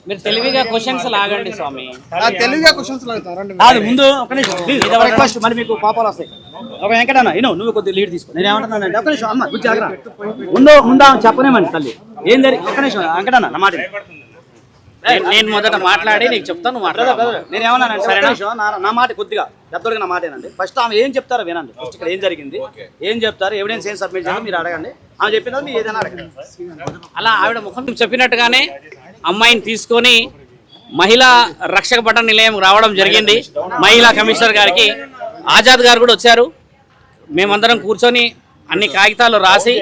మీరు తెలివిగా క్వశ్చన్స్ లాగండి స్వామి. తెలివిగా క్వశ్చన్స్ లాగుతారండి. అది ముందు ఒక నిమిషం రిక్వెస్ట్, మరి మీకు పాపాలు వస్తాయి. ఒక వెంకటన్న నువ్వు కొద్దిగా లీడ్ తీసుకో. నేను ఏమంటున్నానంటే ఒక నిమిషం అమ్మ గురించి ఆగరా. ముందు చెప్పనేమండి తల్లి ఏం జరిగింది. ఒక నిమిషం వెంకటన్న నా మాట నేను మొదట మాట్లాడి నీకు చెప్తాను. నేను ఏమన్నానంటే సరే నా మాట కొద్దిగా పెద్దోడిగా నా మాట ఏనండి. ఫస్ట్ ఆమె ఏం చెప్తారో వినండి. ఫస్ట్ ఇక్కడ ఏం జరిగింది, ఏం చెప్తారు, ఎవిడెన్స్ ఏం సబ్మిట్ చేయాలి మీరు అడగండి. ఆమె చెప్పిన మీరు ఏదైనా అడగండి. అలా ఆవిడ ముఖం చెప్పినట్టుగానే అమ్మాయిని తీసుకొని మహిళా రక్షక భటన నిలయం రావడం జరిగింది. మహిళా కమిషనర్ గారికి ఆజాద్ గారు కూడా వచ్చారు. మేమందరం కూర్చొని అన్ని కాగితాలు రాసి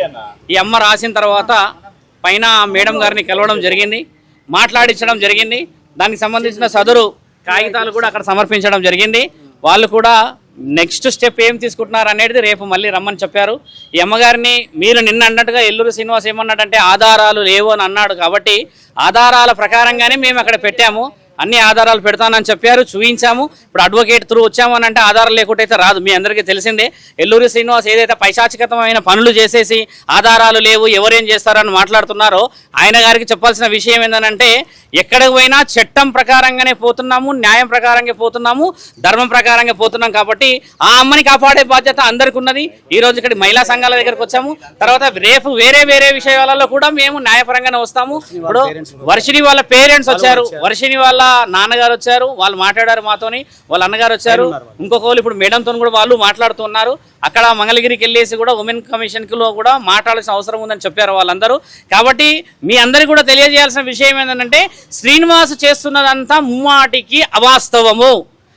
ఈ అమ్మ రాసిన తర్వాత పైన మేడం గారిని కలవడం జరిగింది, మాట్లాడించడం జరిగింది. దానికి సంబంధించిన సదరు కాగితాలు కూడా అక్కడ సమర్పించడం జరిగింది. వాళ్ళు కూడా నెక్స్ట్ స్టెప్ ఏం తీసుకుంటున్నారు అనేది రేపు మళ్ళీ రమ్మని చెప్పారు. ఈ అమ్మగారిని మీరు నిన్న అన్నట్టుగా ఎల్లూరు శ్రీనివాస్ ఏమన్నాడంటే ఆధారాలు లేవు అని అన్నాడు. కాబట్టి ఆధారాల ప్రకారంగానే మేము అక్కడ పెట్టాము, అన్ని ఆధారాలు పెడతానని చెప్పారు, చూపించాము. ఇప్పుడు అడ్వకేట్ త్రూ వచ్చాము అని అంటే ఆధారాలు లేకుంటే అయితే రాదు. మీ అందరికీ తెలిసిందే ఎల్లూరి శ్రీనివాస్ ఏదైతే పైశాచికతమైన పనులు చేసేసి ఆధారాలు లేవు ఎవరేం చేస్తారని మాట్లాడుతున్నారో ఆయన గారికి చెప్పాల్సిన విషయం ఏంటంటే ఎక్కడికి పోయినా చట్టం ప్రకారంగానే పోతున్నాము, న్యాయం ప్రకారంగా పోతున్నాము, ధర్మం ప్రకారంగా పోతున్నాం. కాబట్టి ఆ అమ్మని కాపాడే బాధ్యత అందరికి ఉన్నది. ఈ రోజు ఇక్కడ మహిళా సంఘాల దగ్గరకు వచ్చాము. తర్వాత రేపు వేరే విషయాలలో కూడా మేము న్యాయపరంగానే వస్తాము. ఇప్పుడు వర్షిని వాళ్ళ పేరెంట్స్ వచ్చారు, వర్షిని వాళ్ళ నాన్నగారు వచ్చారు, వాళ్ళు మాట్లాడారు మాతోని, వాళ్ళ అన్నగారు వచ్చారు, ఇంకొకరు ఇప్పుడు మేడంతో కూడా వాళ్ళు మాట్లాడుతున్నారు. అక్కడ మంగళగిరికి వెళ్ళేసి కూడా ఉమెన్ కమిషన్లో కూడా మాట్లాడాల్సిన అవసరం ఉందని చెప్పారు వాళ్ళందరూ. కాబట్టి మీ అందరికీ కూడా తెలియజేయాల్సిన విషయం ఏంటంటే శ్రీనివాస్ చేస్తున్నదంతా ముమ్మాటికి అవాస్తవము.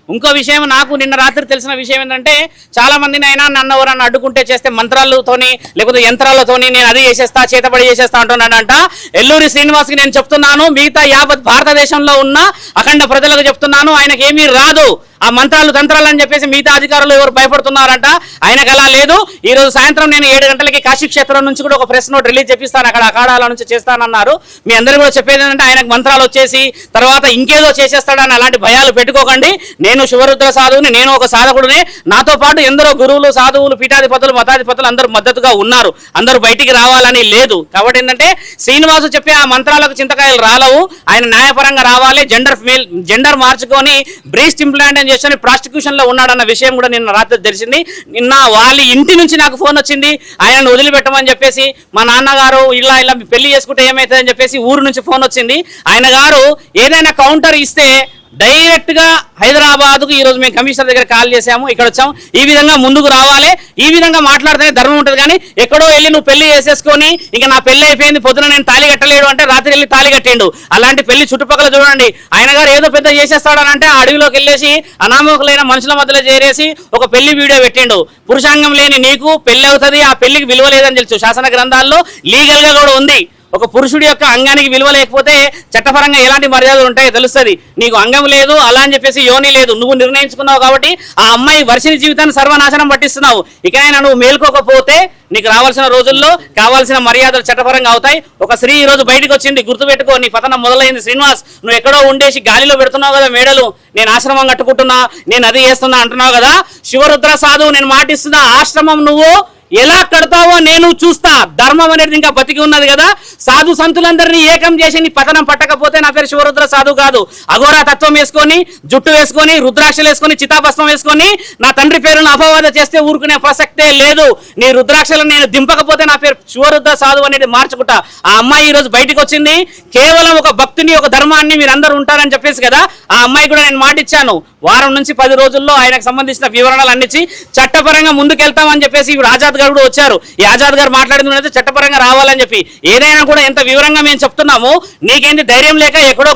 ఇంకో విషయం నాకు నిన్న రాత్రి తెలిసిన విషయం ఏంటంటే చాలా మందిని అయినా నన్ను ఎవరన్నా అడ్డుకుంటే చేస్తే మంత్రాలతోని లేకపోతే యంత్రాలతోని నేను అది చేసేస్తా చేతబడి చేసేస్తా అంటున్నాడంట. ఎల్లూరి శ్రీనివాస్కి నేను చెప్తున్నాను, మిగతా యావత్ భారతదేశంలో ఉన్న అఖండ ప్రజలకు చెప్తున్నాను, ఆయనకి ఏమీ రాదు. ఆ మంత్రాలు తంత్రాలు అని చెప్పేసి మిగతా అధికారులు ఎవరు భయపడుతున్నారంట, ఆయనకు అలా లేదు. ఈ రోజు సాయంత్రం నేను 7 గంటలకి కాశీ క్షేత్రం నుంచి కూడా ఒక ప్రెస్ నోట్ రిలీజ్ చేపిస్తాను, అక్కడ అఖాడాల నుంచి చేస్తానన్నారు. మీ అందరూ కూడా చెప్పేది ఏంటంటే ఆయనకు మంత్రాలు వచ్చేసి తర్వాత ఇంకేదో చేసేస్తాడని అలాంటి భయాలు పెట్టుకోకండి. నేను శివరుద్ర సాధువుని, నేను ఒక సాధకుడిని, నాతో పాటు ఎందరో గురువులు సాధువులు పీఠాధిపతులు మతాధిపతులు అందరూ మద్దతుగా ఉన్నారు. అందరూ బయటికి రావాలని లేదు. కాబట్టి ఏంటంటే శ్రీనివాసు చెప్పే ఆ మంత్రాలకు చింతకాయలు రాలవు. ఆయన న్యాయపరంగా రావాలి. జెండర్ మార్చుకొని బ్రీస్ట్ ఇంప్లాంట్ అని చేసి ప్రాస్టిట్యూషన్ లో ఉన్నాడన్న విషయం కూడా నిన్న రాత్రి తెలిసింది. నిన్న వాళ్ళ ఇంటి నుంచి నాకు ఫోన్ వచ్చింది, ఆయనను వదిలిపెట్టమని చెప్పేసి. మా నాన్నగారు ఇలా పెళ్లి చేసుకుంటే ఏమవుతుందని చెప్పేసి ఊరు నుంచి ఫోన్ వచ్చింది. ఆయన గారు ఏదైనా కౌంటర్ ఇస్తే డైరెక్ట్ గా హైదరాబాద్కు ఈ రోజు మేము కమిషనర్ దగ్గర కాల్ చేసాము, ఇక్కడ వచ్చాము. ఈ విధంగా ముందుకు రావాలి, ఈ విధంగా మాట్లాడితేనే ధర్మం ఉంటుంది. కానీ ఎక్కడో వెళ్ళి నువ్వు పెళ్లి చేసేసుకొని ఇంకా నా పెళ్లి అయిపోయింది పొద్దున నేను తాళి కట్టలేడు అంటే రాత్రి వెళ్ళి తాళి కట్టిండు. అలాంటి పెళ్లి చుట్టుపక్కల చూడండి. ఆయన గారు ఏదో పెద్ద చేసేస్తాడని అంటే ఆ అడవిలోకి వెళ్ళేసి అనామకులైన మనుషుల మధ్యలో చేరేసి ఒక పెళ్లి వీడియో పెట్టిండు. పురుషాంగం లేని నీకు పెళ్లి అవుతుంది, ఆ పెళ్లికి విలువ లేదని తెలుసు. శాసన గ్రంథాల్లో లీగల్ గా కూడా ఉంది. ఒక పురుషుడి యొక్క అంగానికి విలువ లేకపోతే చట్టపరంగా ఎలాంటి మర్యాదలు ఉంటాయో తెలుస్తుంది. నీకు అంగం లేదు అలా అని చెప్పేసి యోని లేదు, నువ్వు నిర్ణయించుకున్నావు. కాబట్టి ఆ అమ్మాయి వర్షిని జీవితాన్ని సర్వనాశనం పట్టిస్తున్నావు. ఇకనైనా నువ్వు మేల్కోకపోతే నీకు రావాల్సిన రోజుల్లో కావాల్సిన మర్యాదలు చట్టపరంగా అవుతాయి. ఒక స్త్రీ ఈ రోజు బయటకు వచ్చింది, గుర్తుపెట్టుకో. నీ పతనం మొదలైంది శ్రీనివాస్. నువ్వు ఎక్కడో ఉండేసి గాలిలో పెడుతున్నావు కదా మేడలు, నేను ఆశ్రమం కట్టుకుంటున్నా, నేను అది చేస్తున్నా అంటున్నావు కదా. శివరుద్ర సాధువు నేను మాటిస్తున్నా, ఆశ్రమం నువ్వు ఎలా కడతావో నేను చూస్తా. ధర్మం అనేది ఇంకా బతికి ఉన్నది కదా. సాధు సంతులందరినీ ఏకం చేసి నీ పతనం పట్టకపోతే నా పేరు శివరుద్ర సాధువు కాదు. అఘోరా తత్వం వేసుకొని, జుట్టు వేసుకొని, రుద్రాక్షలు వేసుకొని, చితాభస్మం వేసుకొని నా తండ్రి పేరును అపవాద చేస్తే ఊరుకునే ప్రసక్తే లేదు. నీ రుద్రాక్షలను నేను దింపకపోతే నా పేరు శివరుద్ర సాధువు అనేది మార్చుకుంటా. ఆ అమ్మాయి ఈ రోజు బయటకు వచ్చింది. కేవలం ఒక భక్తిని, ఒక ధర్మాన్ని మీరందరూ ఉంటారని చెప్పేసి కదా. ఆ అమ్మాయి కూడా నేను మాటిచ్చాను, వారం నుంచి 10 రోజుల్లో ఆయనకు సంబంధించిన వివరణలు అన్నిచ్చి చట్టపరంగా ముందుకెళ్తామని చెప్పేసి ఇప్పుడు ఆజాద్ గారు కూడా వచ్చారు. ఈ ఆజాద్ గారు మాట్లాడింది చట్టపరంగా రావాలని చెప్పి ఏదైనా కూడా ఎంత వివరంగా మేము చెప్తున్నాము. నీకేంటి ధైర్యం లేక ఎక్కడో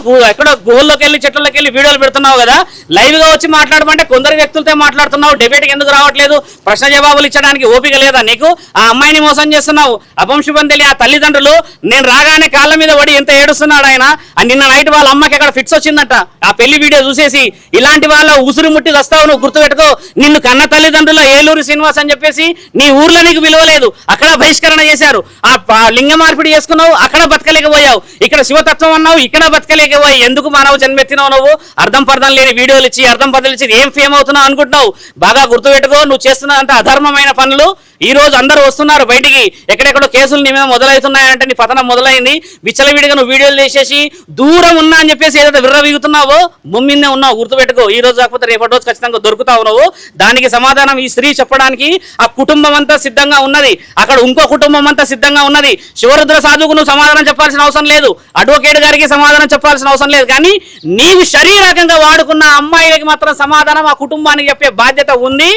గుహల్లోకి వెళ్ళి చెట్లలోకి వెళ్ళి వీడియోలు పెడుతున్నావు కదా. లైవ్ గా వచ్చి మాట్లాడమంటే కొందరు వ్యక్తులతో మాట్లాడుతున్నావు. డిబేట్కి ఎందుకు రావట్లేదు? ప్రశ్న జవాబులు ఇచ్చడానికి ఓపిక లేదా నీకు? ఆ అమ్మాయిని మోసం చేస్తున్నావు. అపంశుభం తెలియ ఆ తల్లిదండ్రులు నేను రాగానే కాళ్ళ మీద పడి ఎంత ఏడుస్తున్నాడు ఆయన. నిన్న నైట్ వాళ్ళ అమ్మకి ఎక్కడ ఫిట్స్ వచ్చిందంట ఆ పెళ్లి వీడియో చూసేసి. ఇలాంటి వాళ్ళ ఉసురు ముట్టి వస్తావు, నువ్వు గుర్తుపెట్టుకో. నిన్ను కన్న తల్లిదండ్రుల ఏలూరు శ్రీనివాస్ అని చెప్పేసి నీ ఊర్లో నీకు విలువ లేదు, అక్కడ బహిష్కరణ చేశారు. ఆ లింగ మార్పిడి చేసుకున్నావు, అక్కడ బతకలేకపోయావు. ఇక్కడ శివతత్వం అన్నావు, ఇక్కడ బతకలేకపోయావు. ఎందుకు మానవ జన్మెత్తినావు నువ్వు? అర్థం పర్థం లేని వీడియోలు ఇచ్చి అర్థం పర్థం ఇచ్చి ఏం ఫేమ్ అవుతున్నావు అనుకుంటున్నావు? బాగా గుర్తుపెట్టుకో, నువ్వు చేస్తున్నంత అధర్మమైన పనులు. ఈ రోజు అందరూ వస్తున్నారు బయటికి, ఎక్కడెక్కడో కేసులు నీ మీద మొదలవుతున్నాయంటే నీ పతనం మొదలైంది. విచ్చలవిడిగా నువ్వు వీడియోలు చేసేసి దూరం ఉన్నా అని చెప్పేసి ఏదైతే విర్రవీగుతున్నావో భూమినే ఉన్నావు, గుర్తుపెట్టుకో. ఈ రోజు కాకపోతే రేపటి రోజు ఖచ్చితంగా దొరుకుతావు నువ్వు. దానికి సమాధానం ఈ స్త్రీ చెప్పడానికి ఆ కుటుంబం అంతా సిద్ధంగా ఉన్నది, అక్కడ ఇంకో కుటుంబం అంతా సిద్ధంగా ఉన్నది. శివరుద్ర సాధువుకు నువ్వు సమాధానం చెప్పాల్సిన అవసరం లేదు, అడ్వకేట్ గారికి సమాధానం చెప్పాల్సిన అవసరం లేదు. కానీ నీవు శరీరకంగా వాడుకున్న అమ్మాయిలకి మాత్రం సమాధానం ఆ కుటుంబానికి చెప్పే బాధ్యత ఉంది.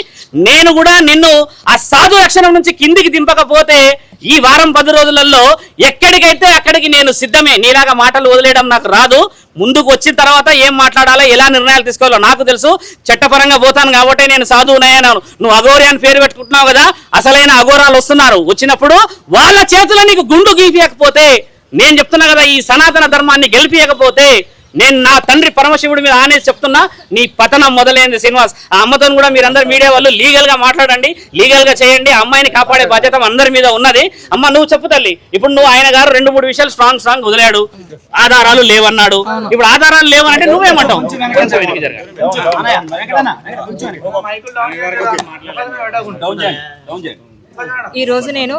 నేను కూడా నిన్ను ఆ సాధు లక్షణం నుంచి కిందికి దింపకపోతే ఈ వారం 10 రోజులలో ఎక్కడికైతే అక్కడికి నేను సిద్ధమే. నీలాగా మాటలు వదిలేయడం నాకు రాదు. ముందుకు వచ్చిన తర్వాత ఏం మాట్లాడాలో, ఎలా నిర్ణయాలు తీసుకోవాలో నాకు తెలుసు. చట్టపరంగా పోతాను కాబట్టి నేను సాధువునయ్యాను. నువ్వు అఘోరి అని పేరు పెట్టుకుంటున్నావు కదా, అసలైన అఘోరాలు వస్తున్నారు. వచ్చినప్పుడు వాళ్ళ చేతుల్లో నీకు గుండు గీపియకపోతే, నేను చెప్తున్నా కదా, ఈ సనాతన ధర్మాన్ని గెలిపియకపోతే నేను నా తండ్రి పరమశివుడి మీద ఆనేసి చెప్తున్నా, నీ పతనం మొదలైంది శ్రీనివాస్. ఆ అమ్మతో కూడా మీరందరూ మీడియా వాళ్ళు లీగల్ గా మాట్లాడండి, లీగల్ గా చేయండి. అమ్మాయిని కాపాడే బాధ్యత అందరి మీద ఉన్నది. అమ్మ నువ్వు చెప్పు తల్లి. ఇప్పుడు నువ్వు ఆయన గారు 2-3 విషయాలు స్ట్రాంగ్ వదిలాడు, ఆధారాలు లేవన్నాడు. ఇప్పుడు ఆధారాలు లేవనంటే నువ్వేమంటావు? ఈ రోజు నేను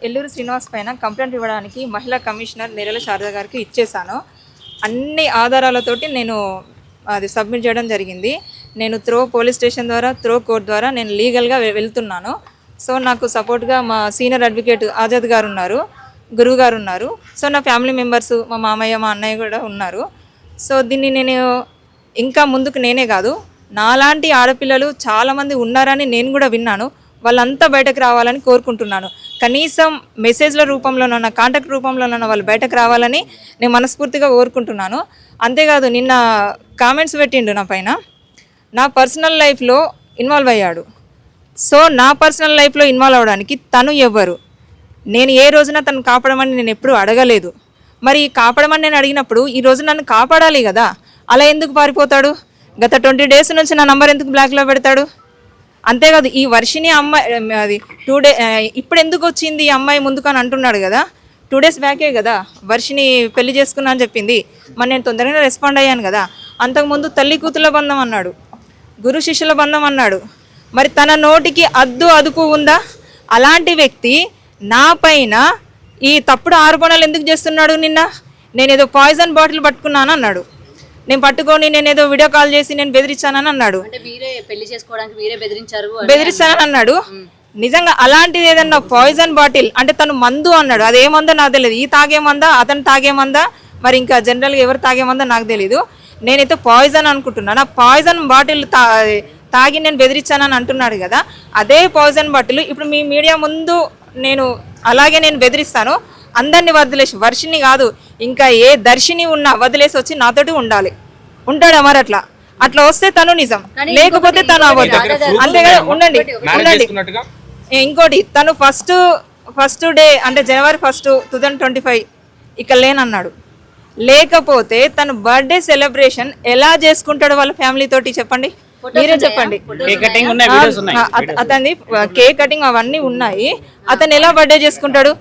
ఎల్లూరు శ్రీనివాస్ పైన కంప్లైంట్ ఇవ్వడానికి మహిళా కమిషనర్ నేరెల శారద గారికి ఇచ్చేసాను. అన్ని ఆధారాలతోటి నేను అది సబ్మిట్ చేయడం జరిగింది. నేను పోలీస్ స్టేషన్ ద్వారా, కోర్ట్ ద్వారా నేను లీగల్గా వెళ్తున్నాను. సో నాకు సపోర్ట్గా మా సీనియర్ అడ్వకేట్ ఆజాద్ గారు ఉన్నారు, గురువు గారు ఉన్నారు. సో నా ఫ్యామిలీ మెంబర్స్, మా మామయ్య, మా అన్నయ్య కూడా ఉన్నారు. సో దీన్ని నేను ఇంకా ముందుకు నేనే కాదు, నాలాంటి ఆడపిల్లలు చాలామంది ఉన్నారని నేను కూడా విన్నాను. వాళ్ళంతా బయటకు రావాలని కోరుకుంటున్నాను. కనీసం మెసేజ్ల రూపంలోనన్నా, కాంటాక్ట్ రూపంలోనన్నా వాళ్ళు బయటకు రావాలని నేను మనస్ఫూర్తిగా కోరుకుంటున్నాను. అంతేకాదు, నిన్న కామెంట్స్ పెట్టిండు నా పైన, నా పర్సనల్ లైఫ్లో ఇన్వాల్వ్ అయ్యాడు. సో నా పర్సనల్ లైఫ్లో ఇన్వాల్వ్ అవ్వడానికి తను ఎవ్వరు? నేను ఏ రోజున తను కాపాడమని నేను ఎప్పుడూ అడగలేదు. మరి కాపాడమని నేను అడిగినప్పుడు ఈ రోజు నన్ను కాపాడాలి కదా, అలా ఎందుకు పారిపోతాడు? గత 20 డేస్ నుంచి నా నంబర్ ఎందుకు బ్లాక్లో పెడతాడు? అంతేకాదు, ఈ వర్షిని అమ్మాయి అది 2 డే ఇప్పుడు ఎందుకు వచ్చింది ఈ అమ్మాయి ముందుకు అని అంటున్నాడు కదా. 2 డేస్ బ్యాకే కదా వర్షిని పెళ్లి చేసుకున్నా అని చెప్పింది. మరి నేను తొందరగా రెస్పాండ్ అయ్యాను కదా. అంతకుముందు తల్లి కూతుల బంధం అన్నాడు, గురు శిష్యుల బంధం అన్నాడు. మరి తన నోటికి అదుపు ఉందా? అలాంటి వ్యక్తి నా పైన ఈ తప్పుడు ఆరోపణలు ఎందుకు చేస్తున్నాడు? నిన్న నేనేదో పాయిజన్ బాటిల్ పట్టుకున్నాను అన్నాడు. నేను పట్టుకొని నేనేదో వీడియో కాల్ చేసి నేను బెదిరించానని అన్నాడు. బెదిరిస్తానని అన్నాడు. నిజంగా అలాంటిది ఏదన్నా పాయిజన్ బాటిల్ అంటే తను మందు అన్నాడు. అదేమందో నాకు తెలియదు. ఈ తాగేమందా, అతను తాగేమందా, మరి ఇంకా జనరల్గా ఎవరు తాగేమందా నాకు తెలీదు. నేనైతే పాయిజన్ అనుకుంటున్నాను. ఆ పాయిజన్ బాటిల్ తాగి నేను బెదిరించానని అంటున్నాడు కదా. అదే పాయిజన్ బాటిల్ ఇప్పుడు మీ మీడియా ముందు నేను బెదిరిస్తాను. అందరినీ వదిలేసి, వర్షిని కాదు ఇంకా ఏ దర్శిని ఉన్నా వదిలేసి వచ్చి నాతోటి ఉంటాడా? మరి అట్లా వస్తే తను నిజం, లేకపోతే తను అవ్వదు. అంతేగా ఉండండి. ఇంకోటి, తను ఫస్ట్ డే అంటే January 1, 2025 ఇక లేనన్నాడు. లేకపోతే తను బర్త్డే సెలబ్రేషన్ ఎలా చేసుకుంటాడు వాళ్ళ ఫ్యామిలీ తోటి? చెప్పండి, మీరే చెప్పండి. అతని కేక్ కటింగ్ అవన్నీ ఉన్నాయి. అతను ఎలా బర్త్డే చేసుకుంటాడు?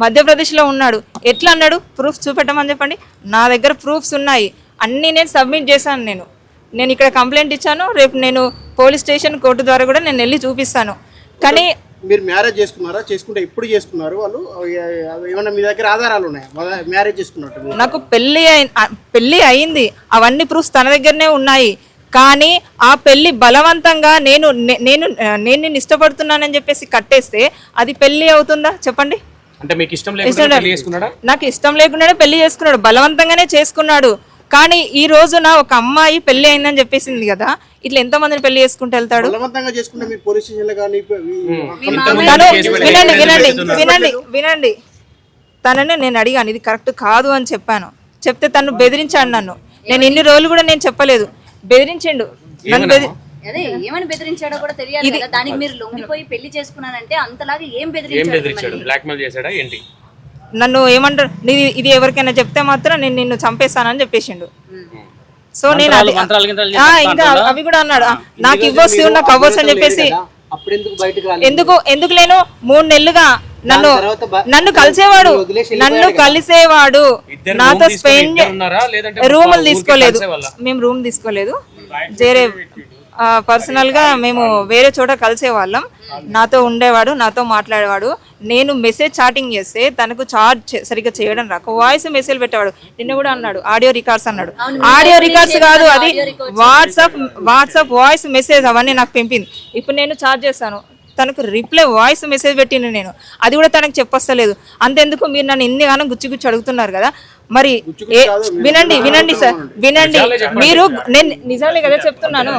మధ్యప్రదేశ్లో ఉన్నాడు. ఎట్లా అన్నాడు? ప్రూఫ్ చూపెట్టమని చెప్పండి. నా దగ్గర ప్రూఫ్స్ ఉన్నాయి, అన్నీ నేను సబ్మిట్ చేశాను. నేను ఇక్కడ కంప్లైంట్ ఇచ్చాను. రేపు నేను పోలీస్ స్టేషన్, కోర్టు ద్వారా కూడా నేను వెళ్ళి చూపిస్తాను. కానీ మీరు మ్యారేజ్ చేసుకున్నారా? చేసుకుంటే ఇప్పుడు చేసుకున్నారు వాళ్ళు? ఏమన్నా మీ దగ్గర ఆధారాలు ఉన్నాయా మ్యారేజ్ చేసుకున్నట్టు? నాకు పెళ్ళి అయింది, అవన్నీ ప్రూఫ్స్ తన దగ్గరనే ఉన్నాయి. కానీ ఆ పెళ్లి బలవంతంగా నేను నిన్ను ఇష్టపడుతున్నానని చెప్పేసి కట్టేస్తే అది పెళ్లి అవుతుందా? చెప్పండి. నాకు ఇష్టం లేకుండానే పెళ్లి చేసుకున్నాడు, బలవంతంగానే చేసుకున్నాడు. కానీ ఈ రోజున ఒక అమ్మాయి పెళ్లి అయిందని చెప్పేసింది కదా, ఇట్లా ఎంత మందిని పెళ్లి చేసుకుంటూ వెళ్తాడు? వినండి, తనని నేను అడిగాను, ఇది కరెక్ట్ కాదు అని చెప్పాను. చెప్తే తను బెదిరించాడు నన్ను. నేను ఇన్ని రోజులు కూడా నేను చెప్పలేదు, బెదిరించిండు నన్ను. అదే ఏమని బెదిరించాడో కూడా తెలియాలి కదా. దానికి మీరు లొంగిపోయి పెళ్లి చేసుకున్నానంటే అంతలాగా ఏం బెదిరించాడు? బ్లాక్మెయిల్ చేశాడా ఏంటి? నన్ను ఏమంటారు, ఇది ఎవరికైనా చెప్తే మాత్రం నేను నిన్ను చంపేస్తానని చెప్పేసిండు. సో నేను ఇంకా అవి కూడా అన్నాడు నాకు ఇవ్వచ్చు నాకు అవ్వచ్చు అని చెప్పేసి అప్పుడు ఎందుకు బయటకు రాలేదు? ఎందుకు లేను 3 నెలలుగా నన్ను కలిసేవాడు నాతో స్పెండ్ రూములు తీసుకోలేదు, మేము రూమ్ తీసుకోలేదు, వేరే పర్సనల్ గా మేము వేరే చోట కలిసే వాళ్ళం. నాతో ఉండేవాడు, నాతో మాట్లాడేవాడు. నేను మెసేజ్ చాటింగ్ చేస్తే తనకు చాట్ సరిగ్గా చేయడం రాక వాయిస్ మెసేజ్ పెట్టేవాడు. నిన్న కూడా అన్నాడు ఆడియో రికార్డ్స్ అన్నాడు. ఆడియో రికార్డ్స్ కాదు, అది వాట్సాప్ వాయిస్ మెసేజ్ అవన్నీ నాకు పంపింది. ఇప్పుడు నేను చాట్ చేస్తాను, తనకు రిప్లై వాయిస్ మెసేజ్ పెట్టిన నేను, అది కూడా తనకు చెప్పొస్తలేదు. అంతెందుకు మీరు నన్ను ఎన్ని గానం గుచ్చి అడుగుతున్నారు కదా, మరి వినండి సార్, వినండి. మీరు నేను నిజాలే కదా చెప్తున్నాను,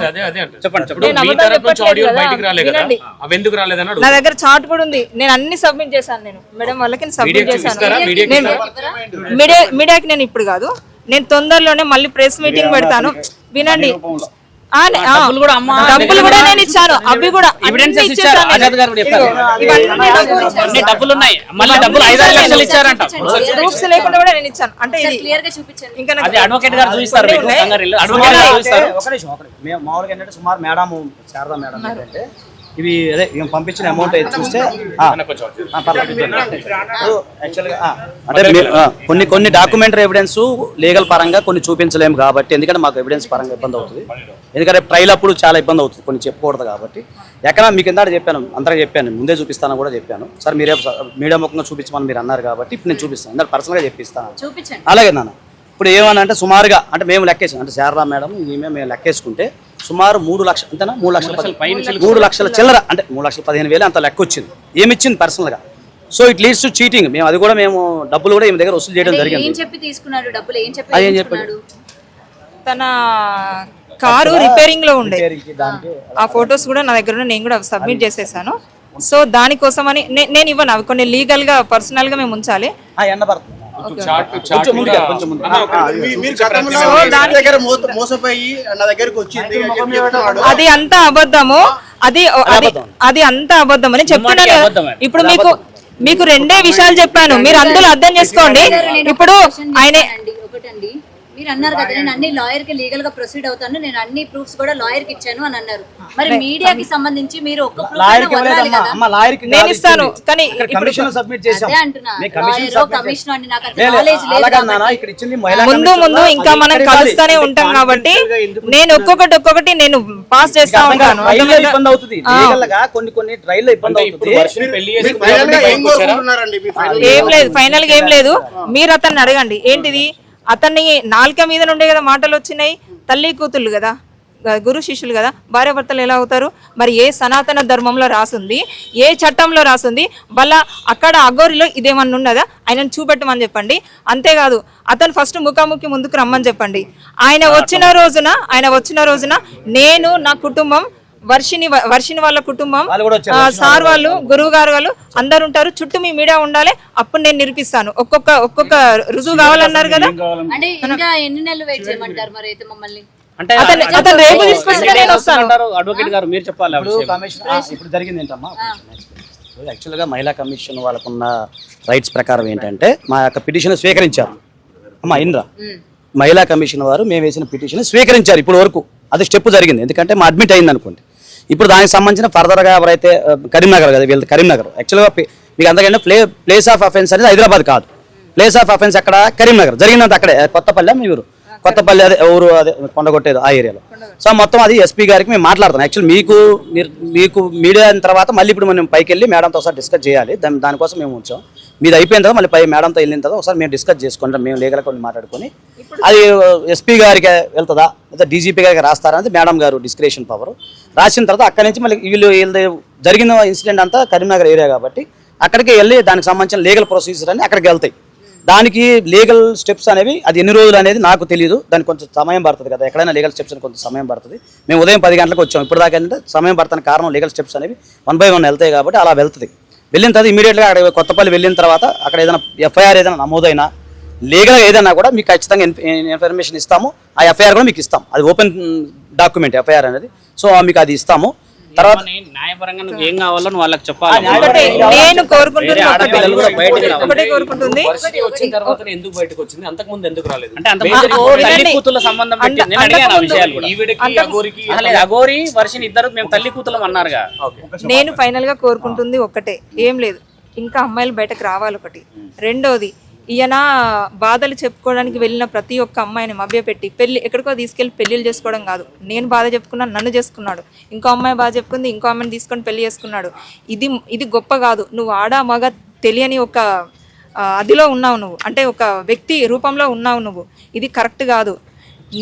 నా దగ్గర చాట్ కూడా ఉంది, నేను అన్ని సబ్మిట్ చేశాను. నేను మేడం వాళ్ళకి సబ్మిట్ చేశాను. మీడియాకి నేను ఇప్పుడు కాదు, నేను తొందరలోనే మళ్ళీ ప్రెస్ మీటింగ్ పెడతాను. వినండి, డబ్బులు కూడా నేను ఇచ్చాను, అవి కూడా ప్రూఫ్స్ లేకుండా కూడా నేను ఇచ్చాను. అంటే ఇంకా అడ్వకేట్ గారు చూపిస్తారు. మామూలుగా ఏంటంటే సుమారు మేడం శారదా మేడం ఏంటంటే ఇవి అదే పంపించిన అమౌంట్ చూస్తే అంటే కొన్ని డాక్యుమెంటరీ ఎవిడెన్స్ లీగల్ పరంగా కొన్ని చూపించలేము కాబట్టి, ఎందుకంటే మాకు ఎవిడెన్స్ పరంగా ఇబ్బంది అవుతుంది. ఎందుకంటే ట్రైల్ అప్పుడు చాలా ఇబ్బంది అవుతుంది, కొన్ని చెప్పకూడదు కాబట్టి. ఎక్కడ మీకు ఎంత చెప్పాను, అంతగా చెప్పాను, ముందే చూపిస్తాను కూడా చెప్పాను. సార్ మీరే మీడియా ముఖంగా చూపించమని మీరు అన్నారు కాబట్టి ఇప్పుడు నేను చూపిస్తాను, అందరు పర్సనల్గా చెప్పిస్తాను. అలాగే నాన్న ఇప్పుడు ఏమన్నా అంటే సుమారుగా అంటే మేము లెక్కేసాం, అంటే శారదా మేడం ఈమె మేము లెక్కేసుకుంటే సుమారు 3 లక్షలు అంతేనా, 3 లక్షల చిల్లర, అంటే 3,15,000 అంత లెక్క వచ్చింది. ఏమి ఇచ్చింది పర్సనల్గా. So it leads to cheating. మేము అది కూడా మేము డబ్బులు కూడా ఈమె దగ్గర వసూలు చేయడం జరిగింది. ఏం చెప్పాడు, తన కారు రిపేరింగ్ లో ఉండే ఆ ఫొటోస్ కూడా నా దగ్గర నేను కూడా సబ్మిట్ చేసేసాను. సో దానికోసమని నేను ఇవ్వను, అవి కొన్ని లీగల్ గా పర్సనల్ గా మేము ఉంచాలి. అది అంతా అబద్ధము, అది అంతా అబద్ధం అని చెప్తున్నాను. ఇప్పుడు మీకు 2 విషయాలు చెప్పాను, మీరు అందులో అర్థం చేసుకోండి. ఇప్పుడు ఆయన మీరు అన్నారు కదా నేను అన్ని లాయర్ కి లీగల్ గా ప్రొసీడ్ అవుతాను, నేను అన్ని ప్రూఫ్స్ కూడా లాయర్ కి ఇచ్చాను అని అన్నారు. మరి మీడియాకి సంబంధించి మీరు ఒక్క నేను ఇస్తాను, కానీ ముందు ఇంకా మనం కలుస్తానే ఉంటాం కాబట్టి నేను ఒక్కొక్కటి నేను పాస్ చేస్తా ఉంటాను. ఏం లేదు, ఫైనల్ గా ఏం లేదు. మీరు అతన్ని అడగండి ఏంటిది, అతన్ని నాలుక మీద నుండే కదా మాటలు వచ్చినాయి. తల్లి కూతుళ్ళు కదా, గురు శిష్యులు కదా, భార్యాభర్తలు ఎలా అవుతారు? మరి ఏ సనాతన ధర్మంలో రాసుంది, ఏ చట్టంలో రాసుంది? వాళ్ళ అక్కడ అఘోరిలో ఇదేమన్నా ఉన్నదా? ఆయనను చూపెట్టమని చెప్పండి. అంతేకాదు అతను ఫస్ట్ ముఖాముఖి ముందుకు రమ్మని చెప్పండి. ఆయన వచ్చిన రోజున నేను నా కుటుంబం, వర్షిని వాళ్ళ కుటుంబం, సార్ వాళ్ళు, గురువు గారు వాళ్ళు అందరు ఉంటారు. చుట్టూ మీ మీడియా ఉండాలి, అప్పుడు నేను నిరూపిస్తాను. ఒక్కొక్క రుజువు కావాలన్నారు కదా. అతను రేపు తీసుకొస్తే నేను వస్తాను. అడ్వకేట్ గారు మీరు చెప్పాలి. ఇప్పుడు జరిగింది ఏంటమ్మా, యాక్చువల్గా మహిళా కమిషన్ వాళ్ళకున్న రైట్స్ ప్రకారం ఏంటంటే మా యొక్క పిటిషన్ స్వీకరించారు. అమ్మా ఇంద్ర, మహిళా కమిషన్ వారు మేము వేసిన పిటిషన్ స్వీకరించారు. ఇప్పుడు వరకు అది స్టెప్ జరిగింది, ఎందుకంటే మా అడ్మిట్ అయింది అనుకోండి. ఇప్పుడు దానికి సంబంధించిన ఫర్దర్గా ఎవరైతే కరీంనగర్ కదా, వీళ్ళది కరీంనగర్. యాక్చువల్గా మీకు అంతకంటే ప్లేస్ ఆఫ్ అఫెన్స్ అనేది హైదరాబాద్ కాదు, ప్లేస్ ఆఫ్ అఫెన్స్ అక్కడ కరీంనగర్. జరిగిందంత అక్కడే, కొత్తపల్లి మీ ఊరు, కొత్తపల్లి అదే ఊరు, అదే కొండగొట్టేది ఆ ఏరియాలో. సో మొత్తం అది ఎస్పీ గారికి మేము మాట్లాడతాం. యాక్చువల్లీ మీకు మీడియా అయిన తర్వాత మళ్ళీ ఇప్పుడు మనం పైకి వెళ్ళి మేడంతో ఒకసారి డిస్కస్ చేయాలి. దానికోసం మేము వచ్చాం. మీది అయిపోయిన తర్వాత మళ్ళీ పై మేడంతో వెళ్ళిన తర్వాత ఒకసారి మేము డిస్కస్ చేసుకుంటాం, మేము లీగల్గా మాట్లాడుకొని అది ఎస్పీ గారికి వెళ్తుందా లేదా డీజీపీ గారికి రాస్తారా అనేది మేడం గారు డిస్క్రిషన్ పవర్. రాసిన తర్వాత అక్కడి నుంచి మళ్ళీ వీళ్ళు జరిగిన ఇన్సిడెంట్ అంతా కరీంనగర్ ఏరియా కాబట్టి అక్కడికి వెళ్ళి దానికి సంబంధించిన లీగల్ ప్రొసీజర్ అని అక్కడికి వెళ్తాయి. దానికి లీగల్ స్టెప్స్ అనేవి అది ఎన్ని రోజులు అనేది నాకు తెలియదు, దానికి కొంచెం సమయం పడుతుంది కదా. ఎక్కడైనా లీగల్ స్టెప్స్ అని కొంచెం సమయం పడుతుంది. మేము ఉదయం 10 గంటలకు వచ్చాం, ఇప్పుడు దాకా ఏంటంటే సమయం పడుతున్న కారణం లీగల్ స్టెప్స్ అనేవి 1 by 1 వెళ్తాయి కాబట్టి అలా వెళ్తుంది. వెళ్ళిన తర్వాత ఇమీడియట్గా అక్కడ కొత్తపల్లి వెళ్ళిన తర్వాత అక్కడ ఏదైనా ఎఫ్ఐఆర్ ఏదైనా నమోదైనా లీగల్గా ఏదైనా కూడా మీకు ఖచ్చితంగా ఇన్ఫర్మేషన్ ఇస్తాము. ఆ ఎఫ్ఐఆర్ కూడా మీకు ఇస్తాం, అది ఓపెన్ డాక్యుమెంట్ ఎఫ్ఐఆర్ అనేది. సో మీకు అది ఇస్తాము. తర్వాత న్యాయపరంగా నువ్వు ఏం కావాలో నువ్వు వాళ్ళకి చెప్పాలి. ఒకటే నేను కోరుకుంటుంది వేరే ఆడపిల్లలు కూడా బయటికి రావాలి. ఒకటే కోరుకుంటుంది. వచ్చిన తర్వాత ఎందుకు బయటకు వచ్చింది, అంతకు ముందు ఎందుకు రాలేదు? అంటే అంత తల్లి కూతుళ్ళ సంబంధం పెట్టింది. నేను అడిగాను ఆ విషయాలు కూడా. ఈవిడకి అఘోరికి లేదు, అఘోరి వర్షిని ఇద్దరు మేము తల్లి కూతులం అన్నారుగా. నేను ఫైనల్ గా కోరుకుంటుంది ఒక్కటే, ఏం లేదు, ఇంకా అమ్మాయిలు బయటకు రావాలి ఒకటి. రెండోది, ఈయన బాధలు చెప్పుకోవడానికి వెళ్ళిన ప్రతి ఒక్క అమ్మాయిని మభ్యపెట్టి పెళ్లి ఎక్కడికో తీసుకెళ్లి పెళ్లిళ్ళు చేసుకోవడం కాదు. నేను బాధ చెప్పుకున్నాను, నన్ను చేసుకున్నాడు. ఇంకో అమ్మాయి బాధ చెప్పుకుంది, ఇంకో అమ్మాయిని తీసుకొని పెళ్లి చేసుకున్నాడు. ఇది గొప్ప కాదు. నువ్వు ఆడ మగ తెలియని ఒక అదిలో ఉన్నావు నువ్వు, అంటే ఒక వ్యక్తి రూపంలో ఉన్నావు నువ్వు. ఇది కరెక్ట్ కాదు.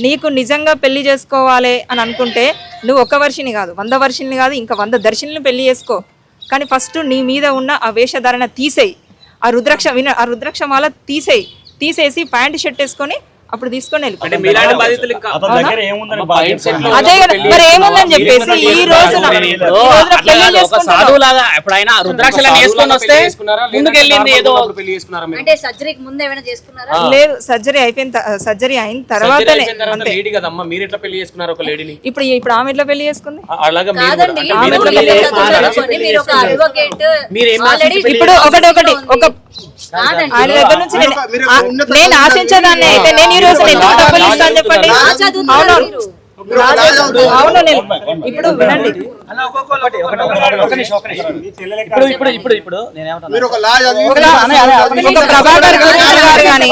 నీకు నిజంగా పెళ్లి చేసుకోవాలి అని అనుకుంటే నువ్వు ఒక వర్షిని కాదు, 100 వర్షిని కాదు, ఇంకా 100 దర్శిని పెళ్లి చేసుకో. కానీ ఫస్ట్ నీ మీద ఉన్న ఆ వేషధారణ తీసేయి. ఆ రుద్రాక్ష మాల తీసేసి ప్యాంట్ షర్ట్ వేసుకొని అప్పుడు తీసుకొని వెళ్ళి అంటే మీలాంటి బాధితులు ఇంకా అదే కదా మరి ఏముందని చెప్పేసి ఈ రోజున ఒక సాధువులాగా ఎప్పుడైనా రుద్రాక్షలను వేసుకొని వస్తే ముందుకు వెళ్ళింది ఏదో. పెళ్లి చేసుకున్నారా మీరు? అంటే సర్జరీకి ముందు ఏమైనా చేసుకున్నారా? లేదు, సర్జరీ అయిన తర్వాతనే. లేడీ కదమ్మా, మీరు ఎట్లా పెళ్లి చేసుకున్నారు ఒక లేడీని? ఇప్పుడు ఆమె ఎట్లా పెళ్లి చేసుకుంది? అలాగా మీరు కూడా- కాదండి, అంటే మీరు ఇప్పుడు కూడా పెళ్లి చేసుకున్నారా? మీరు ఒక అడ్వకేట్ మీరు ఏం ఆల్రెడీ ఇప్పుడు ఒకటి కాదండి, ఆయన దగ్గర నుంచి నేను ఆశించేదాన్ని అయితే నేను ఈ రోజు ఎందుకు డబ్బులు ఇస్తాను చెప్పండి. అవును అవును నేను ఇప్పుడు వినండి, ఇప్పుడు నేనేమంటాను, మీరు ఒక లా చదివి ఒక ప్రభాకర్ గురించి గారు గాని,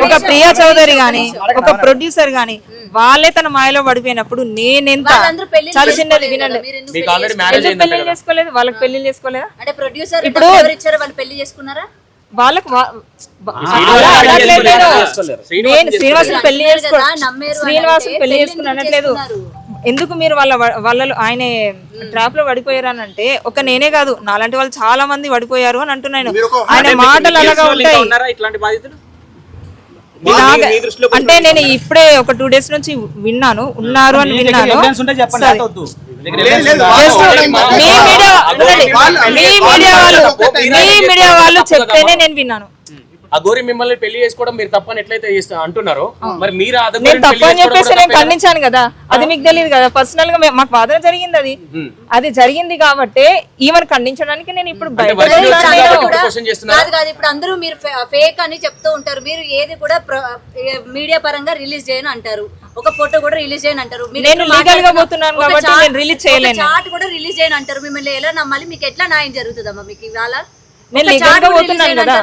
ఒక ప్రియా చౌదరి గాని, ఒక ప్రొడ్యూసర్ గాని వాళ్ళే తన మాయలో పడిపోయినప్పుడు నేనెంత వాళ్ళందరూ పెళ్లి చాలా చిన్నది వినండి. మీరు ఎందుకు మీకు ఆల్రెడీ మ్యారేజ్ ఎందుకు పెళ్లి చేసుకోలేదు? వాళ్ళకి పెళ్లి చేసుకోలేదా? అంటే ప్రొడ్యూసర్ ఇప్పుడు ఎవరు ఇచ్చారో వాళ్ళు పెళ్లి చేసుకున్నారా? వాళ్ళకి నేను శ్రీనివాసుని పెళ్లి చేసుకో శ్రీనివాసుని పెళ్లి చేసుకుని అనట్లేదు. ఎందుకు మీరు వాళ్ళలో ఆయన ట్రాప్ లో పడిపోయారు అని అంటే ఒక నేనే కాదు, నాలాంటి వాళ్ళు చాలా మంది పడిపోయారు అని అంటున్నాను. ఆయన మాటలు అలాగా ఉంటాయి. ఉన్నారా ఇట్లాంటి బాధితులు? అంటే నేను ఇప్పుడే ఒక 2 days నుంచి ఉన్నారు అని విన్నాను. ఎవిడెన్స్ ఉంటే చెప్పండి, సరే. వద్దు. మీ మీడియా వాళ్ళు చెప్తేనే నేను విన్నాను. అఘోరి మిమ్మల్ని పెళ్లి చేసుకోవడం మీరు తప్పని ఎట్లయితే అంటున్నారో, మరి మీరు నేను తప్పని చెప్పేసి నేను ఖండించాను కదా, అది మీకు తెలియదు కదా. పర్సనల్ గా మాకు వాదన జరిగింది, అది జరిగింది కాబట్టి ఈమెను ఖండించడానికి నేను ఇప్పుడు బయట కాదు ఇప్పుడు అందరూ మీరు ఫేక్ అని చెప్తూ ఉంటారు. మీరు ఏది కూడా మీడియా పరంగా రిలీజ్ చేయని అంటారు, ఒక ఫోటో కూడా రిలీజ్ చేయని అంటారు. నేను లీగల్ గా పోతున్నాను కాబట్టి నేను రిలీజ్ చేయలేను. చార్ట్ కూడా రిలీజ్ చేయని అంటారు. మిమ్మల్ని ఎలా నమ్మాలి? మీకు ఎట్లా న్యాయం జరుగుతుందమ్మా? మీకు ఇవాళ నేను లీగల్ గా పోతున్నాను కదా,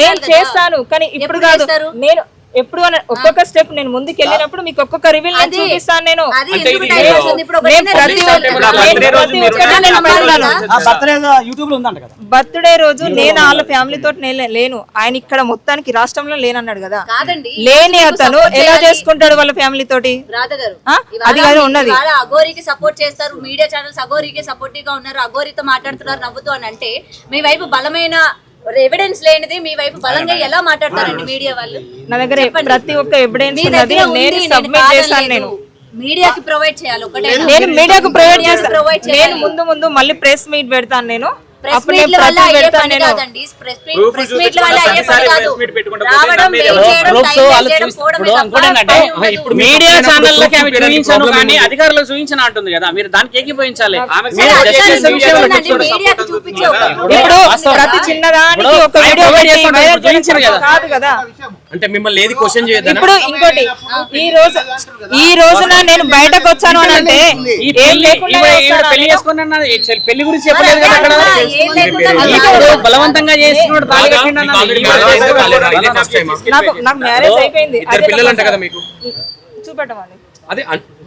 నేను చేస్తాను. కానీ ఇప్పుడు కాదు, నేను ఎప్పుడు ఒక్కొక్క స్టెప్ నేను ముందుకు వెళ్ళినప్పుడు మీకు ఒక్కొక్క రివీల్ నేను చూపిస్తాను. నేను బర్త్డే రోజు నేను వాళ్ళ ఫ్యామిలీ తోటి లేను. ఆయన ఇక్కడ మొత్తానికి రాష్ట్రంలో లేనన్నాడు కదా, లేని అతను ఎలా చేసుకుంటాడు వాళ్ళ ఫ్యామిలీ తోటి? అది కాదు ఉన్నది. అఘోరికి సపోర్ట్ చేస్తారు, మీడియా ఛానల్స్ అఘోరికి సపోర్టివ్ గా ఉన్నారు, అఘోరితో మాట్లాడుతున్నారు నవ్వుతూ అని అంటే మీ వైపు బలమైన ఎవిడెన్స్ లేనిది మీ వైపు బలంగా ఎలా మాట్లాడతారండి మీడియా వాళ్ళు? నా దగ్గర ప్రతి ఒక్క ఎవిడెన్స్ ఉన్నది, నేను సబ్మిట్ చేశాను. నేను మీడియాకి ప్రొవైడ్ చేయాలి. ఒకటే నేను మీడియాకు ప్రొవైడ్ చేస్తాను. నేను ముందు మళ్ళీ ప్రెస్ మీట్ పెడతాను. నేను ఇప్పుడు మీడియా ఛానళ్ళకి ఆమె చూపించాను కానీ అధికారులకు చూపించిన అంటుంది కదా, మీరు దానికి ఏకీభవించాలి. ఇప్పుడు ప్రతి చిన్నదానికి ఒక వీడియో చూపించారు కాదు కదా. అంటే మిమ్మల్ని ఏది క్వశ్చన్ చేయదు. ఇప్పుడు ఇంకోటి, ఈ రోజున నేను బయటకు వచ్చాను అని అంటే పెళ్లి చేసుకున్నా పెళ్లి గురించి చెప్పలేదు కదా అక్కడ. బలవంతంగా చేస్తున్నాడు, నాకు మ్యారేజ్ అయిపోయింది. పిల్లలు అంట కదా మీకు? చూపెట్టమని అదే